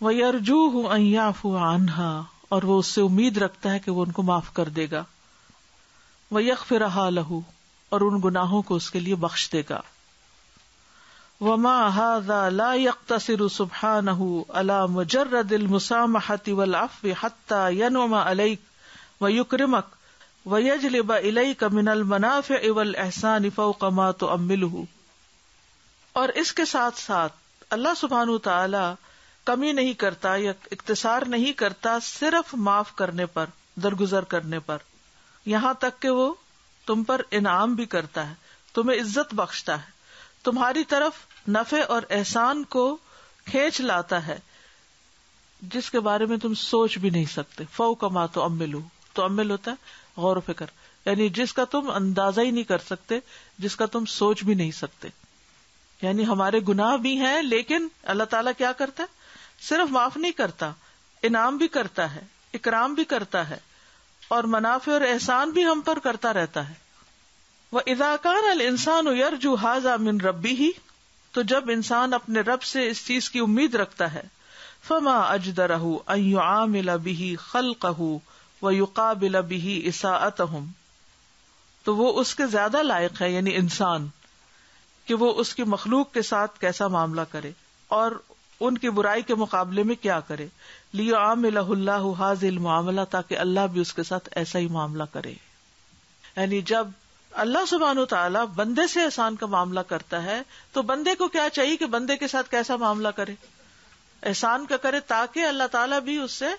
وَيَرْجُوهُ أَن يَعْفُوَ عَنْهَا، اور وہ اس سے امید رکھتا ہے کہ وہ ان کو معاف کر دے گا. وَيَغْفِرَهَا لَهُ، اور ان گناہوں کو اس کے لیے بخش دے گا. وَمَا هَذَا لَا يَقْتَصِرُ سُبْحَانَهُ عَلَى مُجَرَّدِ الْمُسَامَحَةِ وَالْعَفْوِ حَتَّى يَنْعُمَ عَلَيْكَ وَيُكْرِمَكَ وَيَجْلِبَ إِلَيْكَ مِنَ الْمَنَافِعِ وَالْإِحْسَانِ فَوْقَ مَا تُؤَمِّلُهُ. اور اس کے ساتھ ساتھ اللہ سبحانہ وتعالی کمی نہیں کرتا یا اقتصار نہیں کرتا صرف معاف کرنے پر، درگزر کرنے پر، یہاں تک کہ وہ تم پر انعام بھی کرتا ہے، تمہیں عزت بخشتا ہے، تمہاری طرف نفع اور احسان کو کھینچ لاتا ہے جس کے بارے میں تم سوچ بھی نہیں سکتے. فوق ما تؤملو، تؤمل ہوتا ہے غور و فکر، یعنی جس کا تم اندازہ ہی نہیں کر سکتے، جس کا تم سوچ بھی نہیں سکتے. یعنی ہمارے گناہ بھی ہیں لیکن اللہ تعالیٰ کیا کرتا ہے؟ صرف معاف نہیں کرتا، انعام بھی کرتا ہے، اکرام بھی کرتا ہے، اور منافع اور احسان بھی ہم پر کرتا رہتا ہے. وَإِذَا كَانَ الْإِنسَانُ يَرْجُو هَذَا مِنْ رَبِّهِ، تو جب انسان اپنے رب سے اس چیز کی امید رکھتا ہے، فَمَا أَجْدَرَهُ أَن يُعَامِلَ بِهِ خَلْقَهُ وَيُقَابِلَ بِهِ إِسَاءَتَهُمْ، تو وہ اس کے زیادہ لائق ہے، یعنی انسان، کہ وہ اس کی مخلوق کے ساتھ کیسا معاملہ کرے اور ان کی برائی کے مقابلے میں کیا کرے. لِيُعَامِلَهُ اللَّهُ هَذِهِ الْمُعَامَلَةَ، تاکہ اللہ بھی اس کے ساتھ ایسا ہی معاملہ کرے. یعنی جب اللہ سبحانہ وتعالیٰ بندے سے احسان کا معاملہ کرتا ہے تو بندے کو کیا چاہیے کہ بندے کے ساتھ کیسا معاملہ کرے، احسان کا کرے، تاکہ اللہ تعالیٰ بھی اس سے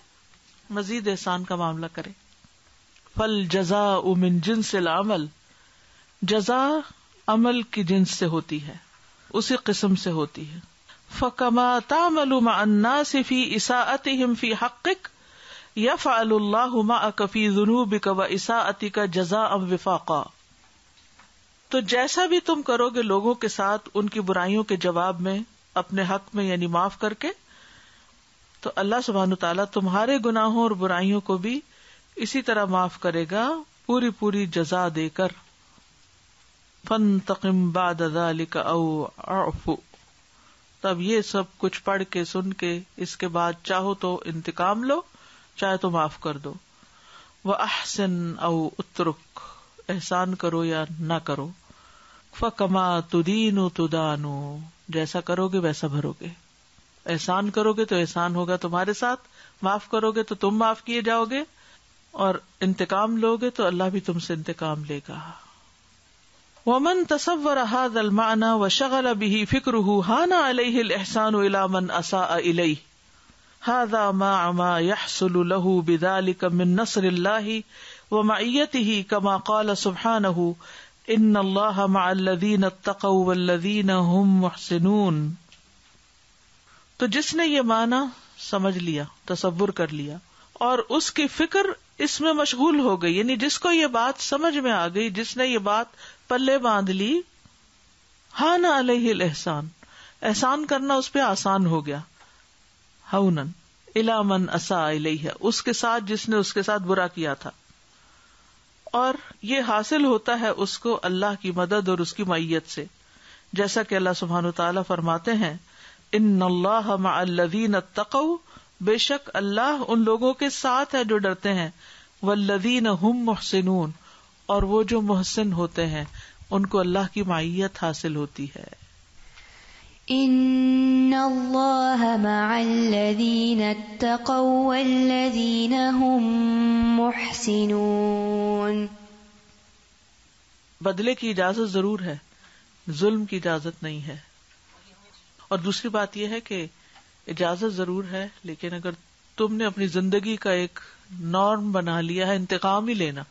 مزید احسان کا معاملہ کرے. فَالْجَزَاءُ مِن جِنسِ الْعَمَلِ، جزا عمل کی جنس سے ہوتی ہے، اسی قسم سے ہوتی ہے. فَكَمَا تَعْمَلُ مَعَ النَّاسِ فِي إِسَاءَتِهِمْ فِي حَقِّكَ يَفْعَلُ اللَّهُ مَعَكَ فِي ذُنُوبِكَ وَإِسَاءَتِكَ جَزَاءً وِفَاقًا. تو جیسا بھی تم کرو گے لوگوں کے ساتھ ان کی برائیوں کے جواب میں اپنے حق میں، یعنی معاف کر کے، تو اللہ سبحانہ تعالیٰ تمہارے گناہوں اور برائیوں کو بھی اسی طرح معاف کرے گا، پوری پوری جزا دے کر. فَانْتَقِمْ بَعْدَ ذَلِكَ أَوْ أَعْفُ، تب یہ سب کچھ پڑھ کے سن کے اس کے بعد چاہو تو انتقام لو، چاہے تو معاف کر دو. وَأَحْسِنْ أَوْ اُتْرُكْ، احسان کرو یا نہ کرو. فَكَمَا تُدِينُ تُدَانُ، جیسا کرو گے ویسا بھرو گے. احسان کرو گے تو احسان ہوگا تمہارے ساتھ، معاف کرو گے تو تم معاف کیے جاؤ گے، اور انتقام لو گے تو اللہ بھی تم سے انتقام لے گا. وَمَن تَصَوَّرَ هَذَا الْمَعْنَى وَشَغَلَ بِهِ فِكْرُهُ هَانَ عَلَيْهِ الْإِحْسَانُ إِلَى مَنْ أَسَاءَ إِلَيْهِ. هَذَا مَعَ مَا يَحْصُلُ لَهُ بِذَلِكَ مِن نَصْرِ اللَّهِ وَمَعِيَّتِهِ كَمَا قَالَ سُبْحَانَهُ إِنَّ اللَّهَ مَعَ الَّذِينَ اتَّقَوْا وَالَّذِينَ هُمْ مُحْسِنُونَ. تو جس نے یہ معنی سمجھ لیا، تصور کر لیا، اور اس کی فکر اس میں مشغول ہو گئی، یعنی جس کو یہ بات سمجھ میں آ گئی، جس نے یہ بات پلے باندھ لی، ہان علیہ الاحسان، احسان کرنا اس پہ آسان ہو گیا. ہونن الی من اساء الیہ، اس کے ساتھ جس نے اس کے ساتھ برا کیا تھا. اور یہ حاصل ہوتا ہے اس کو اللہ کی مدد اور اس کی معیت سے، جیسا کہ اللہ سبحانہ وتعالیٰ فرماتے ہیں ان اللہ مع الذین اتقوا، بے شک اللہ ان لوگوں کے ساتھ ہے جو ڈرتے ہیں، والذین هم محسنون، اور وہ جو محسن ہوتے ہیں ان کو اللہ کی معیت حاصل ہوتی ہے. ان اللہ مع الذین اتقوا والذین هم محسنون. بدلے کی اجازت ضرور ہے، ظلم کی اجازت نہیں ہے. اور دوسری بات یہ ہے کہ اجازت ضرور ہے، لیکن اگر تم نے اپنی زندگی کا ایک نارم بنا لیا ہے انتقام ہی لینا،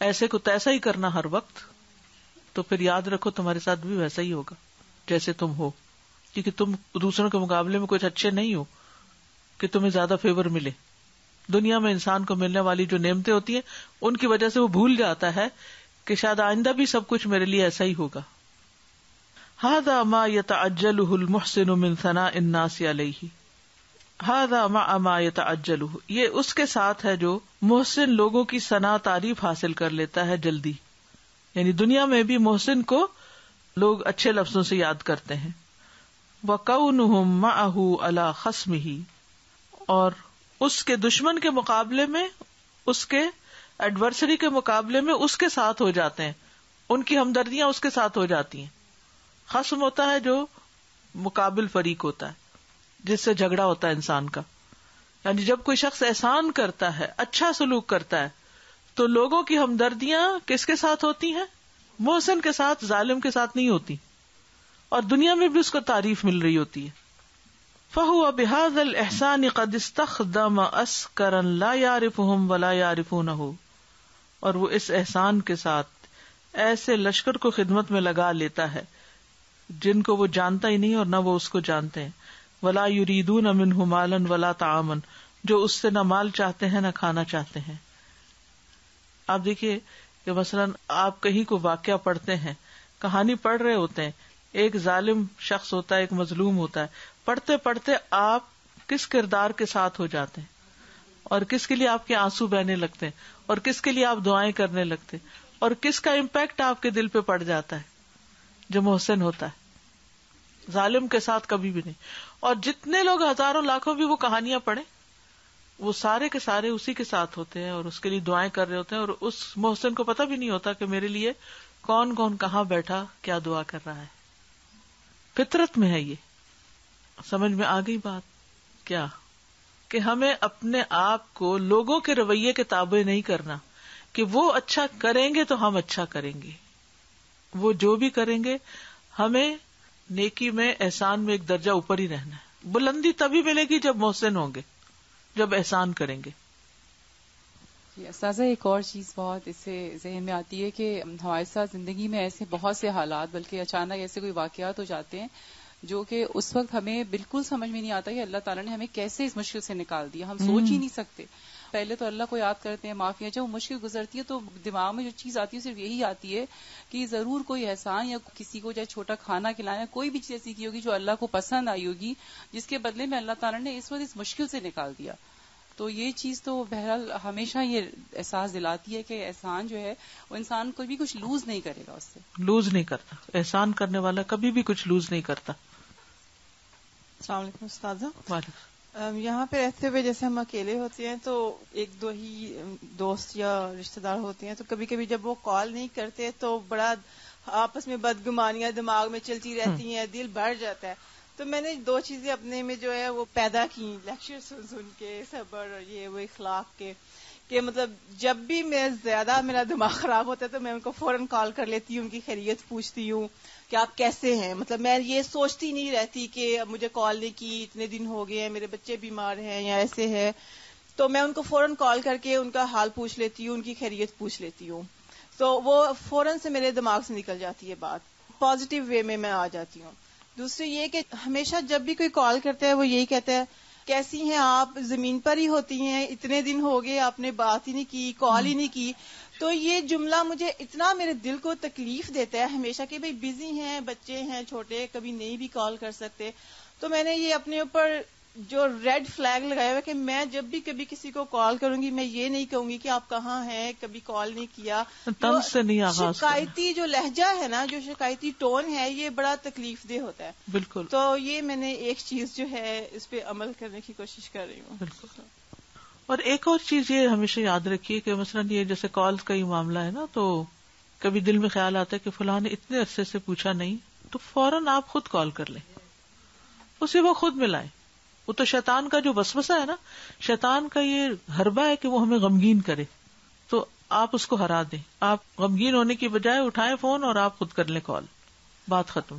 ایسے کو تیسا ہی کرنا ہر وقت، تو پھر یاد رکھو تمہارے ساتھ بھی ویسا ہی ہوگا جیسے تم ہو، کیونکہ تم دوسروں کے مقابلے میں کچھ اچھے نہیں ہو کہ تمہیں زیادہ فیور ملے. دنیا میں انسان کو ملنے والی جو نعمتیں ہوتی ہیں ان کی وجہ سے وہ بھول جاتا ہے کہ شاید آئندہ بھی سب کچھ میرے لیے ایسا ہی ہوگا. هذا ما يتعجله المحسن من ثناء الناس عليه. هذا ما يتعجله، یہ اس کے ساتھ ہے جو محسن لوگوں کی ثنا تعریف حاصل کر لیتا ہے جلدی. یعنی دنیا میں بھی محسن کو لوگ اچھے لفظوں سے یاد کرتے ہیں. وَكَوْنُهُمْ مَعَهُ عَلَى خَصْمِهِ، اور اس کے دشمن کے مقابلے میں، اس کے ایڈورسری کے مقابلے میں اس کے ساتھ ہو جاتے ہیں، ان کی ہمدردیاں اس کے ساتھ ہو جاتی ہیں. خصم ہوتا ہے جو مقابل فریق ہوتا ہے، جس سے جھگڑا ہوتا ہے انسان کا. یعنی جب کوئی شخص احسان کرتا ہے، اچھا سلوک کرتا ہے، تو لوگوں کی ہمدردیاں کس کے ساتھ ہوتی ہیں؟ محسن کے ساتھ، ظالم کے ساتھ نہیں ہوتی. اور دنیا میں بھی اس کو تعریف مل رہی ہوتی ہے. فَهُوَ بِهَذَا الْإِحْسَانِ قَدْ اسْتَخْدَمَ عَسْكَرًا لَا يَعْرِفُهُمْ وَلَا يَعْرِفُونَهُ، اور وہ اس احسان کے ساتھ ایسے لشکر کو خدمت میں لگا لیتا ہے جن کو وہ جانتا ہی نہیں اور نہ وہ اس کو جانتے ہیں. وَلَا يُرِيدُونَ مِنْهُ مَالًا وَلَا طَعَامًا، جو اس سے نہ مال چاہتے ہیں نہ کھانا چاہتے ہیں. آپ دیکھیے کہ مثلاً آپ کہیں کو واقعہ پڑھتے ہیں، کہانی پڑھ رہے ہوتے ہیں، ایک ظالم شخص ہوتا ہے، ایک مظلوم ہوتا ہے، پڑھتے پڑھتے آپ کس کردار کے ساتھ ہو جاتے ہیں، اور کس کے لیے آپ کے آنسو بہنے لگتے ہیں، اور کس کے لیے آپ دعائیں کرنے لگتے ہیں، اور کس کا امپیکٹ آپ کے دل پہ پڑ جاتا ہے. جو محسن ہوتا ہے، ظالم کے ساتھ کبھی بھی نہیں. اور جتنے لوگ ہزاروں لاکھوں بھی وہ کہانیاں پڑھیں، وہ سارے کے سارے اسی کے ساتھ ہوتے ہیں اور اس کے لیے دعائیں کر رہے ہوتے ہیں، اور اس محسن کو پتہ بھی نہیں ہوتا کہ میرے لیے کون کون کہاں بیٹھا کیا دعا کر رہا ہے. فطرت میں ہے. یہ سمجھ میں آ گئی بات کیا؟ کہ ہمیں اپنے آپ کو لوگوں کے رویے کے تابع نہیں کرنا، کہ وہ اچھا کریں گے تو ہم اچھا کریں گے. وہ جو بھی کریں گے ہمیں نیکی میں، احسان میں ایک درجہ اوپر ہی رہنا ہے. بلندی تبھی ملے گی جب محسن ہوں گے، جب احسان کریں گے. استاذہ ایک اور چیز بہت اس سے ذہن میں آتی ہے کہ ہمارے ساتھ زندگی میں ایسے بہت سے حالات، بلکہ اچانک ایسے کوئی واقعات ہو جاتے ہیں جو کہ اس وقت ہمیں بالکل سمجھ میں نہیں آتا کہ اللہ تعالیٰ نے ہمیں کیسے اس مشکل سے نکال دیا. ہم سوچ ہی نہیں سکتے. پہلے تو اللہ کو یاد کرتے ہیں، معافیاں. جب وہ مشکل گزرتی ہے تو دماغ میں جو چیز آتی ہے صرف یہی آتی ہے کہ ضرور کوئی احسان یا کسی کو چاہے چھوٹا کھانا کھلانا، کوئی بھی چیز ایسی کی ہوگی جو اللہ کو پسند آئی ہوگی، جس کے بدلے میں اللہ تعالیٰ نے اس وقت اس مشکل سے نکال دیا. تو یہ چیز تو بہرحال ہمیشہ یہ احساس دلاتی ہے کہ احسان جو ہے وہ انسان کوئی بھی کچھ لوز نہیں کرے گا، اس سے لوز نہیں کرتا. احسان کرنے والا کبھی بھی کچھ لوز نہیں کرتا. السلام علیکم استاذہ. یہاں پہ رہتے ہوئے جیسے ہم اکیلے ہوتے ہیں تو ایک دو ہی دوست یا رشتہ دار ہوتے ہیں، تو کبھی کبھی جب وہ کال نہیں کرتے تو بڑا آپس میں بدگمانیاں دماغ میں چلتی رہتی ہیں، دل بڑھ جاتا ہے. تو میں نے دو چیزیں اپنے میں جو ہے وہ پیدا کی لیکچر سن کے، صبر اور یہ وہ اخلاق کے، کہ مطلب جب بھی میں زیادہ میرا دماغ خراب ہوتا ہے تو میں ان کو فوراً کال کر لیتی ہوں، ان کی خیریت پوچھتی ہوں کہ آپ کیسے ہیں. مطلب میں یہ سوچتی نہیں رہتی کہ مجھے کال نہیں کی، اتنے دن ہو گئے ہیں، میرے بچے بیمار ہیں یا ایسے ہے، تو میں ان کو فوراً کال کر کے ان کا حال پوچھ لیتی ہوں، ان کی خیریت پوچھ لیتی ہوں. تو وہ فوراً سے میرے دماغ سے نکل جاتی ہے بات، پازیٹیو وے میں آ جاتی ہوں. دوسری یہ کہ ہمیشہ جب بھی کوئی کال کرتا ہے وہ یہی کہتا ہے کیسی ہیں آپ، زمین پر ہی ہوتی ہیں، اتنے دن ہو گئے آپ نے بات ہی نہیں کی، کال ہی نہیں کی. تو یہ جملہ مجھے اتنا میرے دل کو تکلیف دیتا ہے ہمیشہ کہ بھئی بزی ہیں، بچے ہیں چھوٹے، کبھی نہیں بھی کال کر سکتے. تو میں نے یہ اپنے اوپر جو ریڈ فلیگ لگایا ہوا کہ میں جب بھی کبھی کسی کو کال کروں گی میں یہ نہیں کہوں گی کہ آپ کہاں ہیں، کبھی کال نہیں کیا. سے نہیں آغاز شکایتی جو لہجہ ہے نا، جو شکایتی ٹون ہے، یہ بڑا تکلیف دہ ہوتا ہے. بالکل. تو یہ میں نے ایک چیز جو ہے اس پہ عمل کرنے کی کوشش کر رہی ہوں. بالکل. اور ایک اور چیز یہ ہمیشہ یاد رکھیے کہ مثلاً یہ جیسے کال کا ہی معاملہ ہے نا، تو کبھی دل میں خیال آتا ہے کہ فلاں نے اتنے عرصے سے پوچھا نہیں، تو فوراً آپ خود کال کر لیں، اسے وہ خود ملائیں. وہ تو شیطان کا جو وسوسہ ہے نا، شیطان کا یہ حربہ ہے کہ وہ ہمیں غمگین کرے، تو آپ اس کو ہرا دیں. آپ غمگین ہونے کی بجائے اٹھائیں فون اور آپ خود کر لیں کال، بات ختم.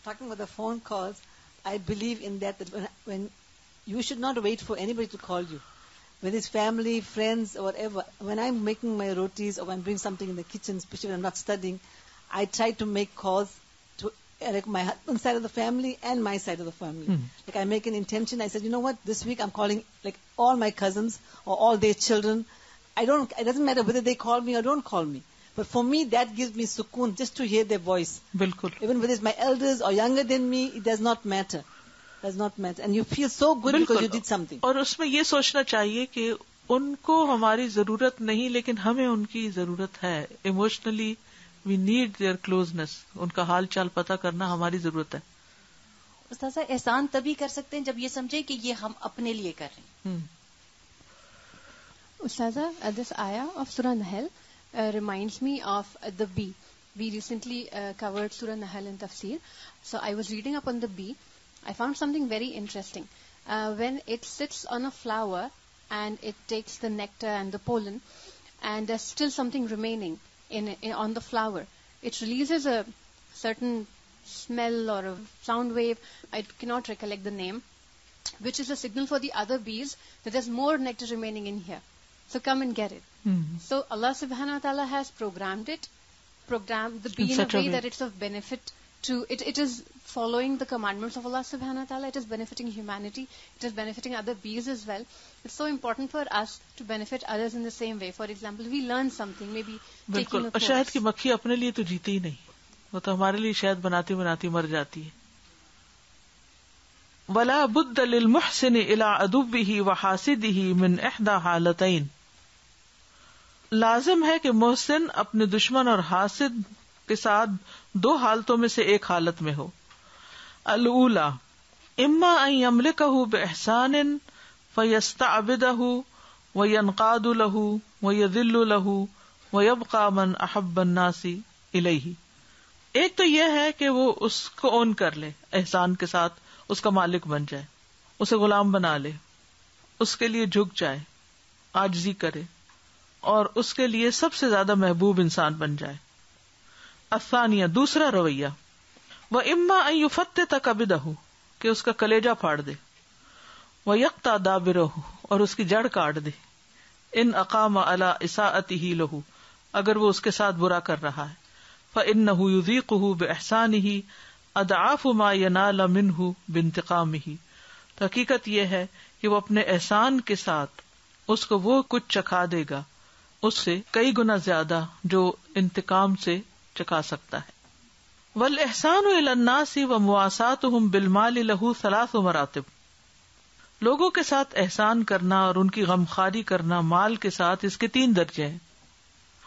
Talking about the phone calls, I believe in that when you should not wait for anybody to call you. When it's family, friends, or whatever, when I'm making my rotis or I'm doing something in the kitchen, especially when I'm not studying, I try to make calls to like my husband's side of the family and my side of the family. Like I make an intention. I said, you know what? This week I'm calling like all my cousins or all their children. It doesn't matter whether they call me or don't call me. But for me, that gives me sukoon just to hear their voice. بالکل. Even whether it's my elders or younger than me, it does not matter. Does not matter. And you feel so good because you did something. اور اس میں یہ سوچنا چاہیے کہ ان کو ہماری ضرورت نہیں لیکن ہمیں ان کی ضرورت ہے. Emotionally we need their closeness. ان کا حال چال پتا کرنا ہماری ضرورت ہے. استاذہ احسان تبھی کر سکتے ہیں جب یہ سمجھے کہ یہ ہم اپنے لیے کر رہے ہیں. Ustaza, this ayah of Surah Nahl reminds me of the bee. We recently covered Surah Nahl in Tafsir. So I was reading up on the bee. I found something very interesting. When it sits on a flower and it takes the nectar and the pollen, and there's still something remaining on the flower, it releases a certain smell or a sound wave. I cannot recollect the name, which is a signal for the other bees that there's more nectar remaining in here. So come and get it. So Allah subhanahu wa ta'ala has programmed the bee in a way that it's of benefit to it. It is following the commandments of Allah subhanahu wa ta'ala. It is benefiting humanity. It is benefiting other bees as well. It's so important for us to benefit others in the same way. For example, we learn something, maybe taking a course. شہد کی مکھی اپنے لیے تو جیتی ہی نہیں, وہ تو ہمارے لیے شہد بناتی بناتی مر جاتی ہے. ولا بد للمحسن الى عدوه وحاسده من احدى حالتين. لازم ہے کہ محسن اپنے دشمن اور حاسد کے ساتھ دو حالتوں میں سے ایک حالت میں ہو. الاولی اما ان یملکه باحسان فیستعبده وینقاد له ویذل له ویبقى من احب الناس الیہ. ایک تو یہ ہے کہ وہ اس کو اون کر لے, احسان کے ساتھ اس کا مالک بن جائے, اسے غلام بنا لے, اس کے لیے جھک جائے, عاجزی کرے اور اس کے لیے سب سے زیادہ محبوب انسان بن جائے. الثانیہ دوسرا رویہ, وَإِمَّا أَن يُفَتِّتَ كَبِدَهُ کہ اس کا کلیجہ پھاڑ دے, وَيَقْطَعَ دَابِرَهُ اور اس کی جڑ کاٹ دے, ان اقام علی اساءتہ لہ اگر وہ اس کے ساتھ برا کر رہا ہے, فإنہ یذیقہ بإحسانہ اضعاف ما ینال منہ بانتقامہ. تو حقیقت یہ ہے کہ وہ اپنے احسان کے ساتھ اس کو وہ کچھ چکھا دے گا اس سے کئی گنا زیادہ جو انتقام سے چکھا سکتا ہے. والاحسان الی الناس ومواساتہم بالمال لہ ثلاث مراتب. لوگوں کے ساتھ احسان کرنا اور ان کی غمخواری کرنا مال کے ساتھ اس کے 3 درجے ہیں.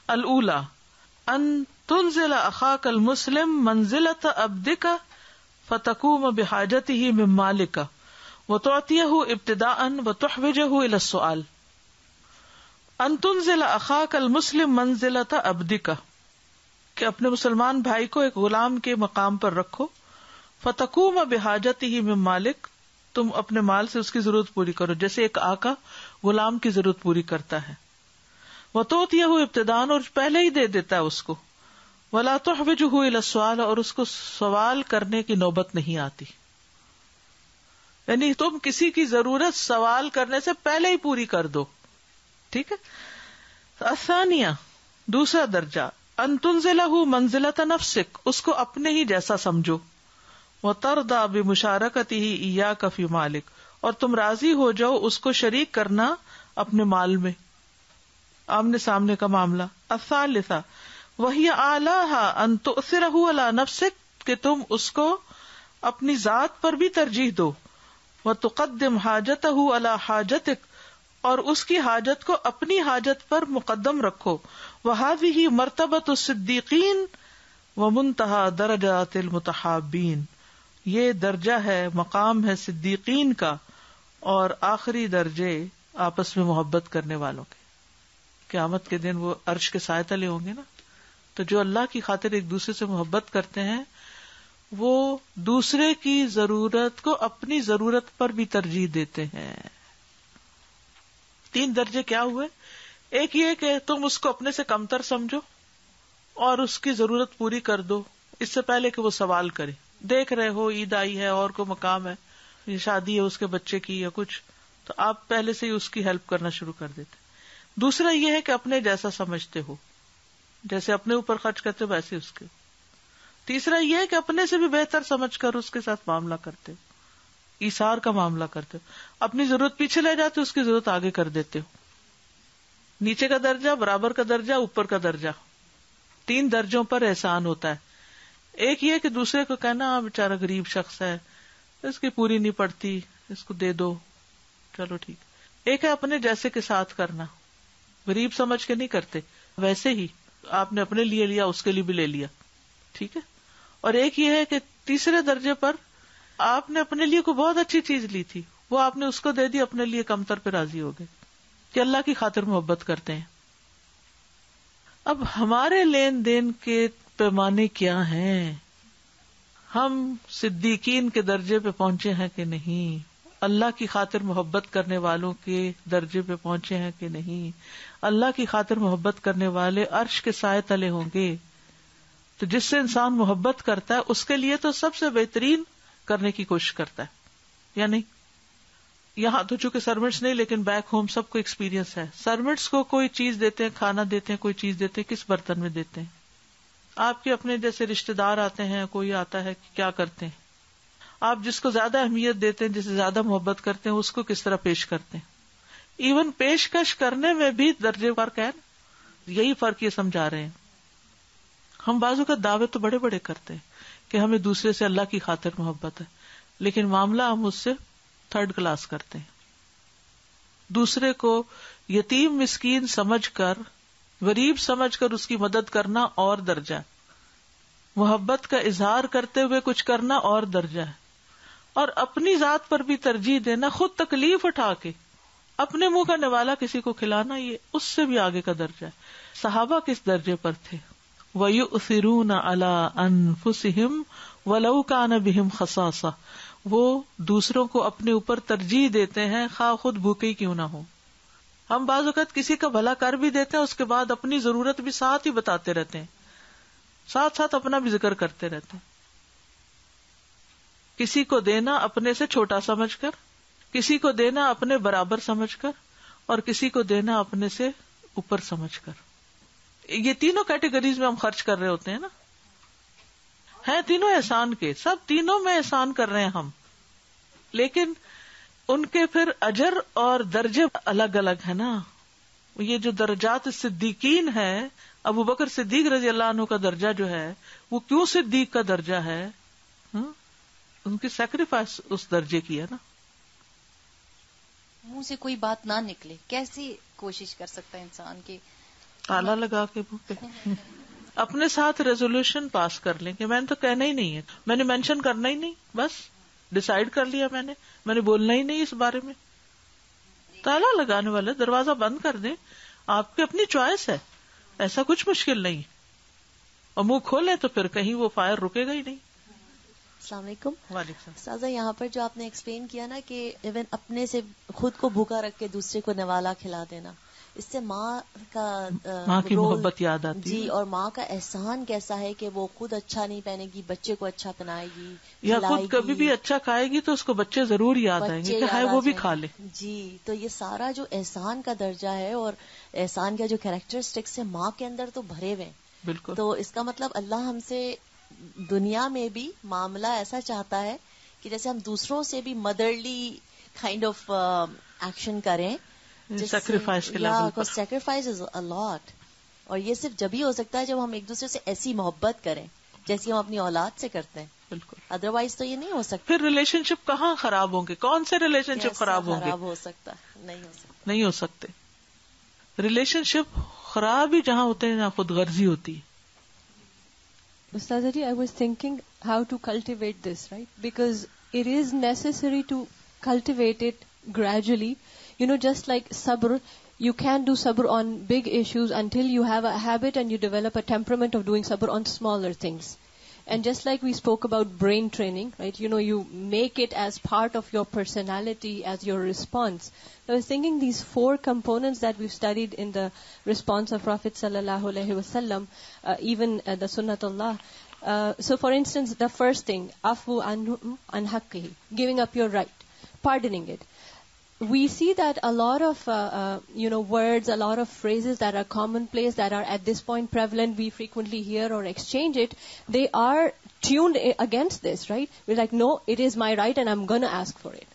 الاولی ان تنزل اخاک المسلم منزلۃ عبدک فتقوم بحاجتہ من مالک وتعطیہ ابتداء وتحوجہ الی السؤال. ان تنزل اخاک المسلم منزلۃ عبدک کہ اپنے مسلمان بھائی کو ایک غلام کے مقام پر رکھو. فتقوم بحاجتہ من مالک تم اپنے مال سے اس کی ضرورت پوری کرو جیسے ایک آقا غلام کی ضرورت پوری کرتا ہے. وتعطیہ ابتداء اور پہلے ہی دے دیتا ہے اس کو. ولا تحوجہ الی السؤال اور اس کو سوال کرنے کی نوبت نہیں آتی. یعنی تم کسی کی ضرورت سوال کرنے سے پہلے ہی پوری کر دو. ٹھیک ہے. الثانیہ دوسرا درجہ ان تنزلہ منزلۃ نفسک اس کو اپنے ہی جیسا سمجھو. وترضى بمشارکتہ ایاک فی مالک اور تم راضی ہو جاؤ اس کو شریک کرنا اپنے مال میں, آمنے سامنے کا معاملہ. الثالثہ وہی اعلیھا ان تؤثرہ علی نفسک کہ تم اس کو اپنی ذات پر بھی ترجیح دو. وتقدم حاجتہ علی حاجتک اور اس کی حاجت کو اپنی حاجت پر مقدم رکھو. وہذہ مرتبۃ الصدیقین ومنتہی درجات المتحابین یہ درجہ ہے مقام ہے صدیقین کا اور آخری درجے آپس میں محبت کرنے والوں کے. قیامت کے دن وہ عرش کے سائے تلے ہوں گے نا, تو جو اللہ کی خاطر ایک دوسرے سے محبت کرتے ہیں وہ دوسرے کی ضرورت کو اپنی ضرورت پر بھی ترجیح دیتے ہیں. 3 درجے کیا ہوئے؟ ایک یہ کہ تم اس کو اپنے سے کمتر سمجھو اور اس کی ضرورت پوری کر دو اس سے پہلے کہ وہ سوال کرے. دیکھ رہے ہو عید آئی ہے اور کو مقام ہے, شادی ہے اس کے بچے کی یا کچھ, تو آپ پہلے سے ہی اس کی ہیلپ کرنا شروع کر دیتے. دوسرا یہ ہے کہ اپنے جیسا سمجھتے ہو, جیسے اپنے اوپر خرچ کرتے ہو ویسے اس کے. تیسرا یہ ہے کہ اپنے سے بھی بہتر سمجھ کر اس کے ساتھ معاملہ کرتے ہو, ایثار کا معاملہ کرتے ہو, اپنی ضرورت پیچھے لے جاتے ہو, اس کی ضرورت آگے کر دیتے ہو. نیچے کا درجہ, برابر کا درجہ, اوپر کا درجہ. 3 درجوں پر احسان ہوتا ہے. ایک یہ کہ دوسرے کو کہنا بیچارہ غریب شخص ہے, اس کی پوری نہیں پڑتی, اس کو دے دو, چلو ٹھیک. ایک ہے اپنے جیسے کے ساتھ کرنا, غریب سمجھ کے نہیں کرتے, ویسے ہی آپ نے اپنے لیے لیا اس کے لیے بھی لے لیا, ٹھیک ہے. اور ایک یہ ہے کہ تیسرے درجے پر آپ نے اپنے لیے کوئی بہت اچھی چیز لی تھی, وہ آپ نے اس کو دے دی, اپنے لیے کمتر پہ راضی ہو گئے, کہ اللہ کی خاطر محبت کرتے ہیں. اب ہمارے لین دین کے پیمانے کیا ہیں؟ ہم صدیقین کے درجے پہ پہنچے ہیں کہ نہیں؟ اللہ کی خاطر محبت کرنے والوں کے درجے پہ پہنچے ہیں کہ نہیں؟ اللہ کی خاطر محبت کرنے والے عرش کے سائے تلے ہوں گے. تو جس سے انسان محبت کرتا ہے اس کے لیے تو سب سے بہترین کرنے کی کوشش کرتا ہے, یا نہیں؟ یہاں تو چونکہ سروینٹس نہیں, لیکن بیک ہوم سب کو ایکسپیرینس ہے. سروینٹس کو کوئی چیز دیتے ہیں, کھانا دیتے ہیں, کوئی چیز دیتے ہیں, کس برتن میں دیتے ہیں؟ آپ کے اپنے جیسے رشتے دار آتے ہیں, کوئی آتا ہے, کیا کرتے ہیں آپ؟ جس کو زیادہ اہمیت دیتے ہیں, جس سے زیادہ محبت کرتے ہیں, اس کو کس طرح پیش کرتے ہیں؟ ایون پیشکش کرنے میں بھی درجے فرق ہے. یہی فرق یہ سمجھا رہے ہیں. ہم بازو کا دعوے تو بڑے بڑے کرتے ہیں کہ ہمیں دوسرے سے اللہ کی خاطر محبت ہے, لیکن معاملہ ہم اس سے 3rd کلاس کرتے ہیں. دوسرے کو یتیم مسکین سمجھ کر, غریب سمجھ کر اس کی مدد کرنا اور درجہ ہے. محبت کا اظہار کرتے ہوئے کچھ کرنا اور درجہ ہے. اور اپنی ذات پر بھی ترجیح دینا, خود تکلیف اٹھا کے اپنے منہ کا نوالا کسی کو کھلانا, یہ اس سے بھی آگے کا درجہ ہے. صحابہ کس درجے پر تھے؟ وَيُؤْثِرُونَ عَلَىٰ أَنفُسِهِمْ وَلَوْ كَانَ بِهِمْ خَصَاصَةٌ, وہ دوسروں کو اپنے اوپر ترجیح دیتے ہیں خواہ خود بھوکے ہی کیوں نہ ہو. ہم بعض اوقات کسی کا بھلا کر بھی دیتے ہیں, اس کے بعد اپنی ضرورت بھی ساتھ ہی بتاتے رہتے ہیں, ساتھ ساتھ اپنا بھی ذکر کرتے رہتے ہیں. کسی کو دینا اپنے سے چھوٹا سمجھ کر, کسی کو دینا اپنے برابر سمجھ کر, اور کسی کو دینا اپنے سے اوپر سمجھ کر. یہ تینوں کیٹیگریز میں ہم خرچ کر رہے ہوتے ہیں نا, ہیں تینوں احسان کے, سب تینوں میں احسان کر رہے ہیں ہم, لیکن ان کے پھر اجر اور درجے الگ الگ ہے نا. یہ جو درجات صدیقین ہے, ابو بکر صدیق رضی اللہ عنہ کا درجہ جو ہے وہ کیوں صدیق کا درجہ ہے؟ ان کی سیکریفائس اس درجے کی ہے نا. منہ سے کوئی بات نہ نکلے, کیسی کوشش کر سکتا ہے انسان کی تالا لگا کے منہ پہ اپنے ساتھ ریزولوشن پاس کر لیں کہ میں نے تو کہنا ہی نہیں ہے, میں نے مینشن کرنا ہی نہیں, بس ڈسائیڈ کر لیا میں نے بولنا ہی نہیں اس بارے میں. تالا لگانے والے دروازہ بند کر دیں, آپ کی اپنی چوائس ہے, ایسا کچھ مشکل نہیں. اور منہ کھولیں تو پھر کہیں وہ فائر رکے گا ہی نہیں. السلام علیکم. وعلیکم سازا, یہاں پر جو آپ نے ایکسپلین کیا نا کہ ایون اپنے سے خود کو بھوکا رکھ کے دوسرے کو نوالا کھلا دینا, اس سے ماں کی محبت یاد آتی جی, اور ماں کا احسان کیسا ہے کہ وہ خود اچھا نہیں پہنے گی, بچے کو اچھا پہنائے گی, یا خود کبھی بھی اچھا کھائے گی تو اس کو بچے ضرور یاد آئیں گے کہ ہائے وہ بھی کھا لے. جی, تو یہ سارا جو احسان کا درجہ ہے اور احسان کا جو کیریکٹرسٹکس ہے ماں کے اندر تو بھرے ہوئے. بالکل. تو اس کا مطلب اللہ ہم سے دنیا میں بھی معاملہ ایسا چاہتا ہے کہ جیسے ہم دوسروں سے بھی مدرلی کائنڈ آف ایکشن کریں, سیکریفائس کے لیول پر. سیکریفائس از اے لاٹ, اور یہ صرف جب ہی ہو سکتا ہے جب ہم ایک دوسرے سے ایسی محبت کریں جیسی ہم اپنی اولاد سے کرتے ہیں. بالکل, ادروائز تو یہ نہیں ہو سکتا. پھر ریلیشن شپ کہاں خراب ہوں گے؟ کون سے ریلیشن شپ خراب ہوں گے؟ ہو سکتا نہیں ہو سکتے. ریلیشن شپ خراب ہی جہاں ہوتے ہیں جہاں خود غرضی ہوتی ہے. Ustaza ji, I was thinking how to cultivate this, right? Because it is necessary to cultivate it gradually. You know, just like sabr, you can't do sabr on big issues until you have a habit and you develop a temperament of doing sabr on smaller things. And just like we spoke about brain training, right? You know, you make it as part of your personality, as your response. So I was thinking these 4 components that we've studied in the response of Prophet sallallahu alaihi wasallam, even the sunnatullah. So for instance, the first thing, afu an haqqihi, giving up your right, pardoning it. We see that a lot of words, a lot of phrases that are commonplace, that are at this point prevalent, we frequently hear or exchange it, they are tuned against this, right? We're like, no, it is my right and I'm going to ask for it.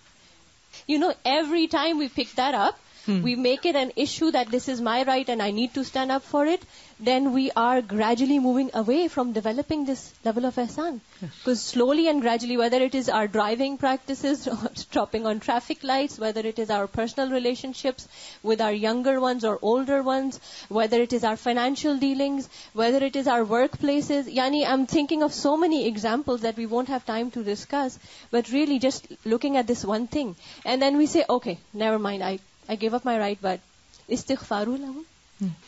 You know, every time we pick that up, we make it an issue that this is my right and I need to stand up for it, then we are gradually moving away from developing this level of ihsan. Because slowly and gradually, whether it is our driving practices, stopping on traffic lights, whether it is our personal relationships with our younger ones or older ones, whether it is our financial dealings, whether it is our workplaces. Yani, I'm thinking of so many examples that we won't have time to discuss, but really just looking at this one thing. And then we say, okay, never mind, I gave up my right, but istighfaru lahum.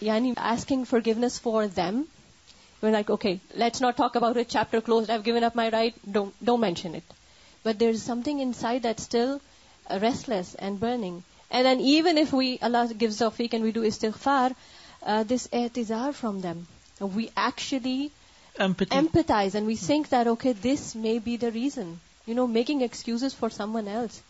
Yani asking forgiveness for them. We're like, okay, let's not talk about it, chapter closed, I've given up my right, don't mention it. But there's something inside that's still restless and burning. And then even if Allah gives tawfiq and we do istighfar, this i'tizar from them, we actually empathize and we think that, okay, this may be the reason. Making excuses for someone else.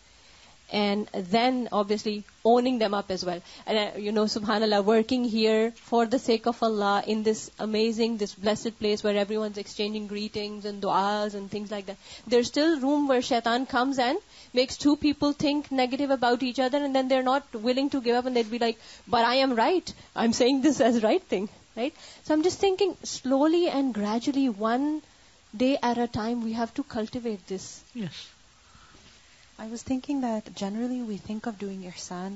And then obviously owning them up as well. And subhanAllah, working here for the sake of Allah in this amazing, this blessed place where everyone's exchanging greetings and du'as and things like that. There's still room where shaitan comes and makes two people think negative about each other, and then they're not willing to give up, and they'd be like, but I am right. I'm saying this as right thing, right? So I'm just thinking slowly and gradually, one day at a time, we have to cultivate this. Yes. I was thinking that generally we think of doing ihsan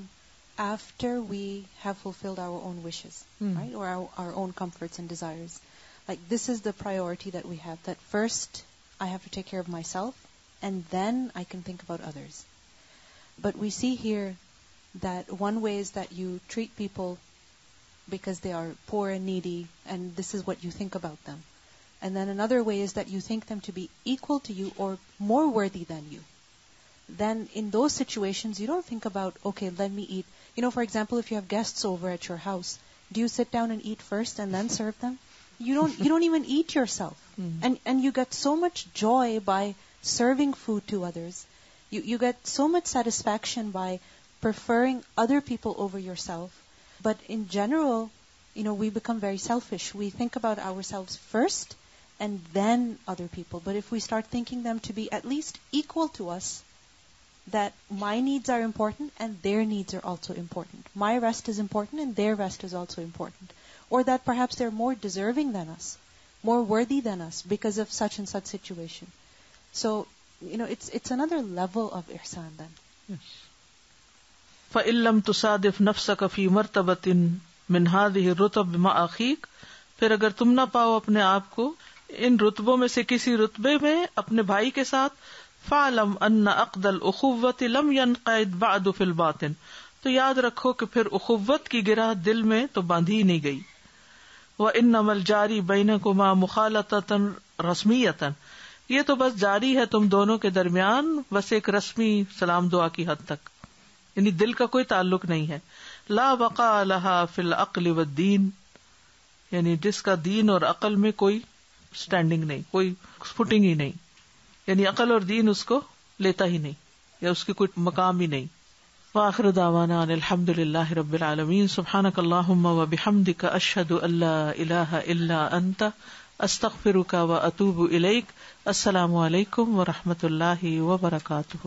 after we have fulfilled our own wishes, right? Or our own comforts and desires. Like this is the priority that we have, that first I have to take care of myself and then I can think about others. But we see here that one way is that you treat people because they are poor and needy and this is what you think about them. And then another way is that you think them to be equal to you or more worthy than you. Then in those situations, you don't think about, okay, let me eat. For example, if you have guests over at your house, do you sit down and eat first and then serve them? You don't even eat yourself. And you get so much joy by serving food to others. You get so much satisfaction by preferring other people over yourself. But in general, we become very selfish. We think about ourselves first and then other people. But if we start thinking them to be at least equal to us, that my needs are important and their needs are also important. My rest is important and their rest is also important. Or that perhaps they're more deserving than us, more worthy than us because of such and such situation. So, it's another level of ihsan then. Yes. فَإِن لَمْ تُصَادِفْ نَفْسَكَ فِي مَرْتَبَةٍ مِنْ هَذِهِ الرُّتَبِ مَعَ أَخِيكَ، پھر اگر تم نہ پاؤ اپنے آپ کو ان رتبوں میں سے کسی رتبے میں اپنے بھائی کے ساتھ، فَعْلَمْ أَنَّ عَقْدَ الْأُخُوَّةِ لَمْ يَنْقَعِدْ بَعْدُ فِي الْبَاطِنِ، تو یاد رکھو کہ پھر اخوت کی گرہ دل میں تو باندھی ہی نہیں گئی. وَإِنَّمَا الْجَارِي بَيْنَكُمَا مُخَالَطَةً رَسْمِيَّةً، یہ تو بس جاری ہے تم دونوں کے درمیان بس ایک رسمی سلام دعا کی حد تک، یعنی دل کا کوئی تعلق نہیں ہے. لا بقاء لها فی العقل والدین، یعنی جس کا دین اور عقل میں کوئی سٹینڈنگ نہیں، کوئی فوٹنگ ہی نہیں، یعنی عقل اور دین اس کو لیتا ہی نہیں یا اس کی کوئی مقام ہی نہیں. وآخر دعوانا ان الحمد للہ رب العالمین. سبحانک اللہم وبحمدک اشہد ان لا الہ الا انت استغفرک واتوب الیک. السلام علیکم ورحمۃ اللہ وبرکاتہ.